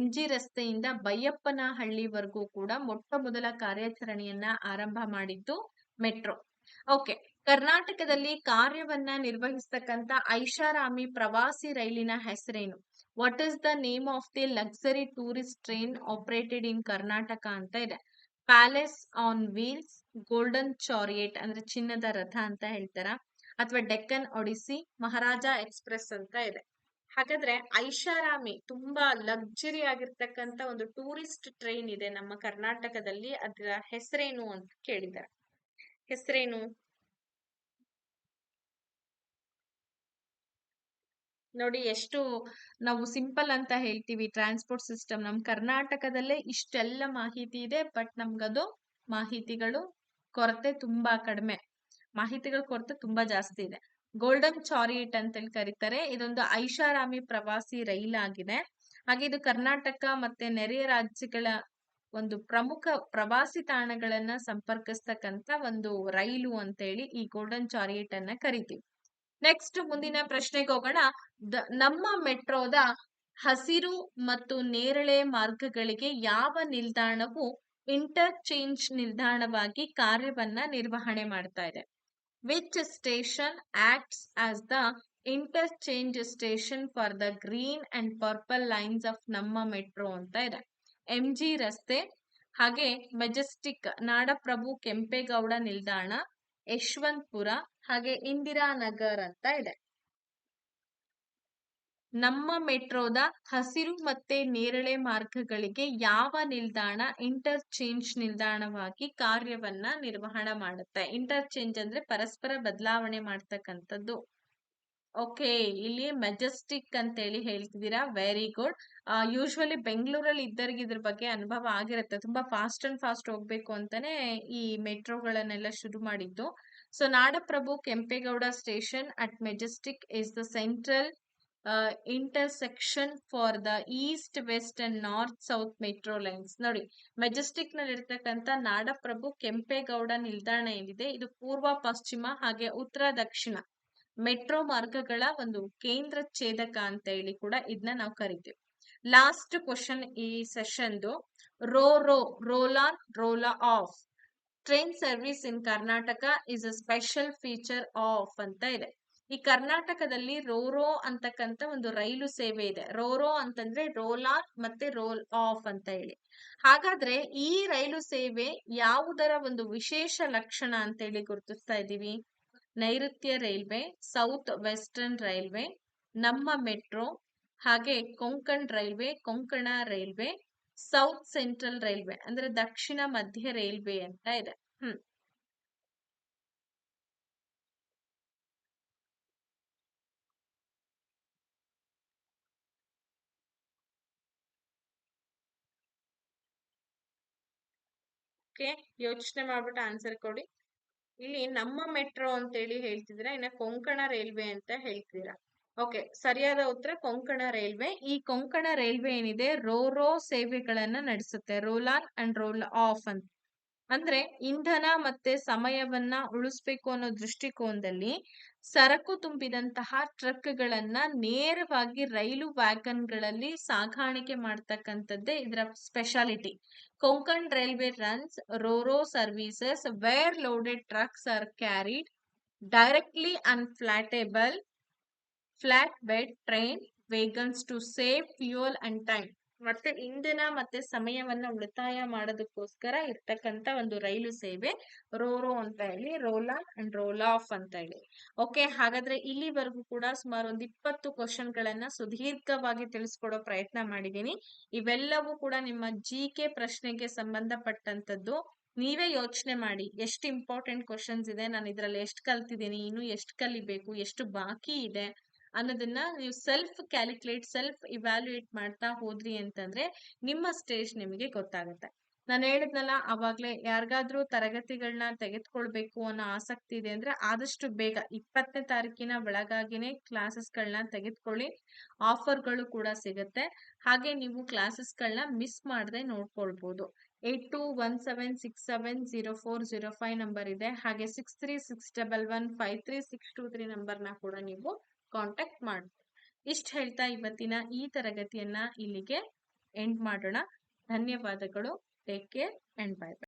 MG ರಸ್ತೆಯಿಂದ ಬೈಯಪ್ಪನಹಳ್ಳಿವರೆಗೂ ಕೂಡ ಮೊಟ್ಟ ಮೊದಲ ಕಾರ್ಯಾಚರಣೆಯನ್ನ ಆರಂಭ ಮಾಡಿದ್ದು ಮೆಟ್ರೋ. ಓಕೆ, ಕರ್ನಾಟಕದಲ್ಲಿ ಕಾರ್ಯವನ್ನ ನಿರ್ವಹಿಸ್ತಕ್ಕಂತ ಐಷಾರಾಮಿ ಪ್ರವಾಸಿ ರೈಲಿನ ಹೆಸರೇನು? What is the name of the luxury tourist train operated in Karnataka ಅಂತ ಇದೆ. Palace on wheels, golden chariot ಅಂದ್ರೆ ಚಿನ್ನದ ರಥ ಅಂತ ಹೇಳ್ತಾರ, ಅಥವಾ ಡೆಕ್ಕನ್ ಒಡಿಸಿ, ಮಹಾರಾಜ ಎಕ್ಸ್ಪ್ರೆಸ್ ಅಂತ ಇದೆ. ಹಾಗಾದ್ರೆ ಐಷಾರಾಮಿ ತುಂಬಾ ಲಕ್ಸುರಿ ಆಗಿರ್ತಕ್ಕಂತ ಒಂದು ಟೂರಿಸ್ಟ್ ಟ್ರೈನ್ ಇದೆ ನಮ್ಮ ಕರ್ನಾಟಕದಲ್ಲಿ, ಅದರ ಹೆಸರೇನು ಅಂತ ಕೇಳಿದ್ದಾರೆ. ಹೆಸರೇನು? ನೋಡಿ, ಎಷ್ಟು ನಾವು ಸಿಂಪಲ್ ಅಂತ ಹೇಳ್ತೀವಿ ಟ್ರಾನ್ಸ್ಪೋರ್ಟ್ ಸಿಸ್ಟಮ್. ನಮ್ ಕರ್ನಾಟಕದಲ್ಲೇ ಇಷ್ಟೆಲ್ಲ ಮಾಹಿತಿ ಇದೆ, ಬಟ್ ನಮ್ಗದು ಮಾಹಿತಿಗಳು ಕೊರತೆ ತುಂಬಾ ಕಡಿಮೆ, ಮಾಹಿತಿಗಳ ಕೊರತೆ ತುಂಬಾ ಜಾಸ್ತಿ ಇದೆ. ಗೋಲ್ಡನ್ ಚಾರಿಯೇಟ್ ಅಂತೇಳಿ ಕರೀತಾರೆ. ಇದೊಂದು ಐಷಾರಾಮಿ ಪ್ರವಾಸಿ ರೈಲಾಗಿದೆ. ಹಾಗೆ ಇದು ಕರ್ನಾಟಕ ಮತ್ತೆ ನೆರೆಯ ರಾಜ್ಯಗಳ ಒಂದು ಪ್ರಮುಖ ಪ್ರವಾಸಿ ತಾಣಗಳನ್ನ ಸಂಪರ್ಕಿಸ್ತಕ್ಕಂತ ಒಂದು ರೈಲು ಅಂತೇಳಿ ಈ ಗೋಲ್ಡನ್ ಚಾರಿಯೇಟ್ ಅನ್ನ ಕರಿತೀವಿ. ನೆಕ್ಸ್ಟ್ ಮುಂದಿನ ಪ್ರಶ್ನೆಗೆ ಹೋಗೋಣ. ನಮ್ಮ ಮೆಟ್ರೋದ ಹಸಿರು ಮತ್ತು ನೇರಳೆ ಮಾರ್ಗಗಳಿಗೆ ಯಾವ ನಿಲ್ದಾಣವು ಇಂಟರ್ಚೇಂಜ್ ನಿಲ್ದಾಣವಾಗಿ ಕಾರ್ಯವನ್ನ ನಿರ್ವಹಣೆ ಮಾಡ್ತಾ ಇದೆ? Which station acts as the interchange station for the green and purple lines of ನಮ್ಮ ಮೆಟ್ರೋ ಅಂತ ಇದೆ. MG ರಸ್ತೆ, ಹಾಗೆ ಮೆಜೆಸ್ಟಿಕ್, ನಾಡಪ್ರಭು ಕೆಂಪೇಗೌಡ ನಿಲ್ದಾಣ, ಯಶವಂತಪುರ, ಹಾಗೆ ಇಂದಿರಾನಗರ್ ಅಂತ ಇದೆ. ನಮ್ಮ ಮೆಟ್ರೋದ ಹಸಿರು ಮತ್ತೆ ನೇರಳೆ ಮಾರ್ಗಗಳಿಗೆ ಯಾವ ನಿಲ್ದಾಣ ಇಂಟರ್ಚೇಂಜ್ ನಿಲ್ದಾಣವಾಗಿ ಕಾರ್ಯವನ್ನ ನಿರ್ವಹಣೆ ಮಾಡುತ್ತೆ? ಇಂಟರ್ಚೇಂಜ್ ಅಂದ್ರೆ ಪರಸ್ಪರ ಬದಲಾವಣೆ ಮಾಡ್ತಕ್ಕಂಥದ್ದು. ಓಕೆ, ಇಲ್ಲಿ ಮೆಜೆಸ್ಟಿಕ್ ಅಂತೇಳಿ ಹೇಳ್ತಿದ್ದೀರಾ, ವೆರಿ ಗುಡ್. ಯೂಶ್ವಲಿ ಬೆಂಗಳೂರಲ್ಲಿ ಇದ್ದರಿಗೆ ಇದ್ರ ಬಗ್ಗೆ ಅನುಭವ ಆಗಿರುತ್ತೆ. ತುಂಬಾ ಫಾಸ್ಟ್ ಅಂಡ್ ಫಾಸ್ಟ್ ಹೋಗ್ಬೇಕು ಅಂತಾನೆ ಈ ಮೆಟ್ರೋಗಳನ್ನೆಲ್ಲ ಶುರು ಮಾಡಿದ್ದು. So Nadaprabhu Kempegowda station at Majestic is the central intersection for the east, west and north south metro lines. ನೋಡಿ, ಮೆಜೆಸ್ಟಿಕ್ ನಲ್ಲಿ ಇರ್ತಕ್ಕಂಥ ನಾಡಪ್ರಭು ಕೆಂಪೇಗೌಡ ನಿಲ್ದಾಣ ಏನಿದೆ, ಇದು ಪೂರ್ವ, ಪಶ್ಚಿಮ ಹಾಗೆ ಉತ್ತರ, ದಕ್ಷಿಣ ಮೆಟ್ರೋ ಮಾರ್ಗಗಳ ಒಂದು ಕೇಂದ್ರ ಛೇದಕ ಅಂತ ಹೇಳಿ ಕೂಡ ಇದನ್ನ ನಾವು ಕರಿತೀವಿ. ಲಾಸ್ಟ್ ಕ್ವಶನ್ ಈ ಸೆಷನ್ದು. Roll on roll off train service in Karnataka is a special feature of ಅಂತ ಇದೆ. ಈ ಕರ್ನಾಟಕದಲ್ಲಿ ರೋರೋ ಅಂತಕ್ಕಂತ ಒಂದು ರೈಲು ಸೇವೆ ಇದೆ. ರೋರೋ ಅಂತಂದ್ರೆ ರೋಲ್ ಆನ್ ಮತ್ತೆ ರೋಲ್ ಆಫ್ ಅಂತ ಹೇಳಿ. ಹಾಗಾದ್ರೆ ಈ ರೈಲು ಸೇವೆ ಯಾವುದರ ಒಂದು ವಿಶೇಷ ಲಕ್ಷಣ ಅಂತ ಹೇಳಿ ಗುರುತಿಸ್ತಾ ಇದ್ದೀವಿ? ನೈಋತ್ಯ ರೈಲ್ವೆ, ಸೌತ್ ವೆಸ್ಟರ್ನ್ ರೈಲ್ವೆ, ನಮ್ಮ ಮೆಟ್ರೋ, ಹಾಗೆ Konkan railway, Konkan railway, south central railway ಅಂದ್ರೆ ದಕ್ಷಿಣ ಮಧ್ಯ ರೈಲ್ವೆ ಅಂತ ಇದೆ. ಓಕೆ, ಯೋಚನೆ ಮಾಡ್ಬಿಟ್ಟು ಆನ್ಸರ್ ಕೊಡಿ. ಇಲ್ಲಿ ನಮ್ಮ ಮೆಟ್ರೋ ಅಂತ ಹೇಳಿ ಹೇಳ್ತಿದ್ದೀರಾ, ಇನ್ನ ಕೊಂಕಣ ರೈಲ್ವೆ ಅಂತ ಹೇಳ್ತಿದ್ದೀರಾ. ಓಕೆ, ಸರಿಯಾದ ಉತ್ತರ ಕೊಂಕಣ ರೈಲ್ವೆ. ಈ ಕೊಂಕಣ ರೈಲ್ವೆ ಏನಿದೆ, ರೋ ಸೇವೆಗಳನ್ನ ನಡೆಸುತ್ತೆ. Roll on and roll off ಅಂತ ಅಂದ್ರೆ ಇಂಧನ ಮತ್ತೆ ಸಮಯವನ್ನ ಉಳಿಸ್ಬೇಕು ಅನ್ನೋ ದೃಷ್ಟಿಕೋನದಲ್ಲಿ ಸರಕು ತುಂಬಿದಂತಹ ಟ್ರಕ್ಗಳನ್ನ ನೇರವಾಗಿ ರೈಲು ವ್ಯಾಗನ್ಗಳಲ್ಲಿ ಸಾಗಾಣಿಕೆ ಮಾಡ್ತಕ್ಕಂಥದ್ದೇ ಇದರ ಸ್ಪೆಷಾಲಿಟಿ. Konkan railway runs ro ro services where loaded trucks are carried directly on flat bed train wagons to save fuel and time. ಮತ್ತೆ ಇಂಧನ ಮತ್ತೆ ಸಮಯವನ್ನ ಉಳಿತಾಯ ಮಾಡೋದಕ್ಕೋಸ್ಕರ ಇರ್ತಕ್ಕಂತ ಒಂದು ರೈಲು ಸೇವೆ ರೋರೋ ಅಂತ ಹೇಳಿ, roll on and roll off ಅಂತ ಹೇಳಿ. ಓಕೆ, ಹಾಗಾದ್ರೆ ಇಲ್ಲಿವರೆಗೂ ಕೂಡ ಸುಮಾರು ಒಂದು 20 ಕ್ವಶನ್ ಗಳನ್ನ ಸುದೀರ್ಘವಾಗಿ ತಿಳಿಸ್ಕೊಡೋ ಪ್ರಯತ್ನ ಮಾಡಿದೀನಿ. ಇವೆಲ್ಲವೂ ಕೂಡ ನಿಮ್ಮ GK ಪ್ರಶ್ನೆಗೆ ಸಂಬಂಧಪಟ್ಟಂತದ್ದು. ನೀವೇ ಯೋಚನೆ ಮಾಡಿ ಎಷ್ಟು ಇಂಪಾರ್ಟೆಂಟ್ ಕ್ವಶನ್ಸ್ ಇದೆ, ನಾನು ಇದ್ರಲ್ಲಿ ಎಷ್ಟು ಕಲ್ತಿದ್ದೀನಿ, ಇನ್ನು ಎಷ್ಟು ಕಲಿಬೇಕು, ಎಷ್ಟು ಬಾಕಿ ಇದೆ ಅನ್ನೋದನ್ನ ನೀವು ಸೆಲ್ಫ್ ಕ್ಯಾಲ್ಕುಲೇಟ್, ಸೆಲ್ಫ್ ಇವ್ಯಾಲ್ಯೂಯೇಟ್ ಮಾಡ್ತಾ ಹೋದ್ರಿ ಅಂತಂದ್ರೆ ನಿಮ್ಮ ಸ್ಟೇಜ್ ನಿಮಗೆ ಗೊತ್ತಾಗುತ್ತೆ. ನಾನು ಹೇಳಿದ್ನಲ್ಲ ಅವಾಗ್ಲೇ, ಯಾರಿಗಾದ್ರೂ ತರಗತಿಗಳನ್ನ ತೆಗೆದುಕೊಳ್ಬೇಕು ಅನ್ನೋ ಆಸಕ್ತಿ ಇದೆ ಅಂದ್ರೆ ಆದಷ್ಟು ಬೇಗ 20ನೇ ತಾರೀಕಿನ ಒಳಗಾಗಿನೇ ಕ್ಲಾಸಸ್ಗಳನ್ನ ತೆಗೆದುಕೊಳ್ಳಿ. ಆಫರ್ಗಳು ಕೂಡ ಸಿಗುತ್ತೆ. ಹಾಗೆ ನೀವು ಕ್ಲಾಸಸ್ಗಳನ್ನ ಮಿಸ್ ಮಾಡದೆ ನೋಡ್ಕೊಳ್ಬಹುದು. 8217670405 ನಂಬರ್ ಇದೆ. ಹಾಗೆ 6361153623 ನಂಬರ್ನ ಕೂಡ ನೀವು ಕಾಂಟ್ಯಾಕ್ಟ್ ಮಾಡಿ. ಇಷ್ಟು ಹೇಳ್ತಾ ಇವತ್ತಿನ ಈ ತರಗತಿಯನ್ನ ಇಲ್ಲಿಗೆ ಎಂಡ್ ಮಾಡೋಣ. ಧನ್ಯವಾದಗಳು. Take care and bye bye.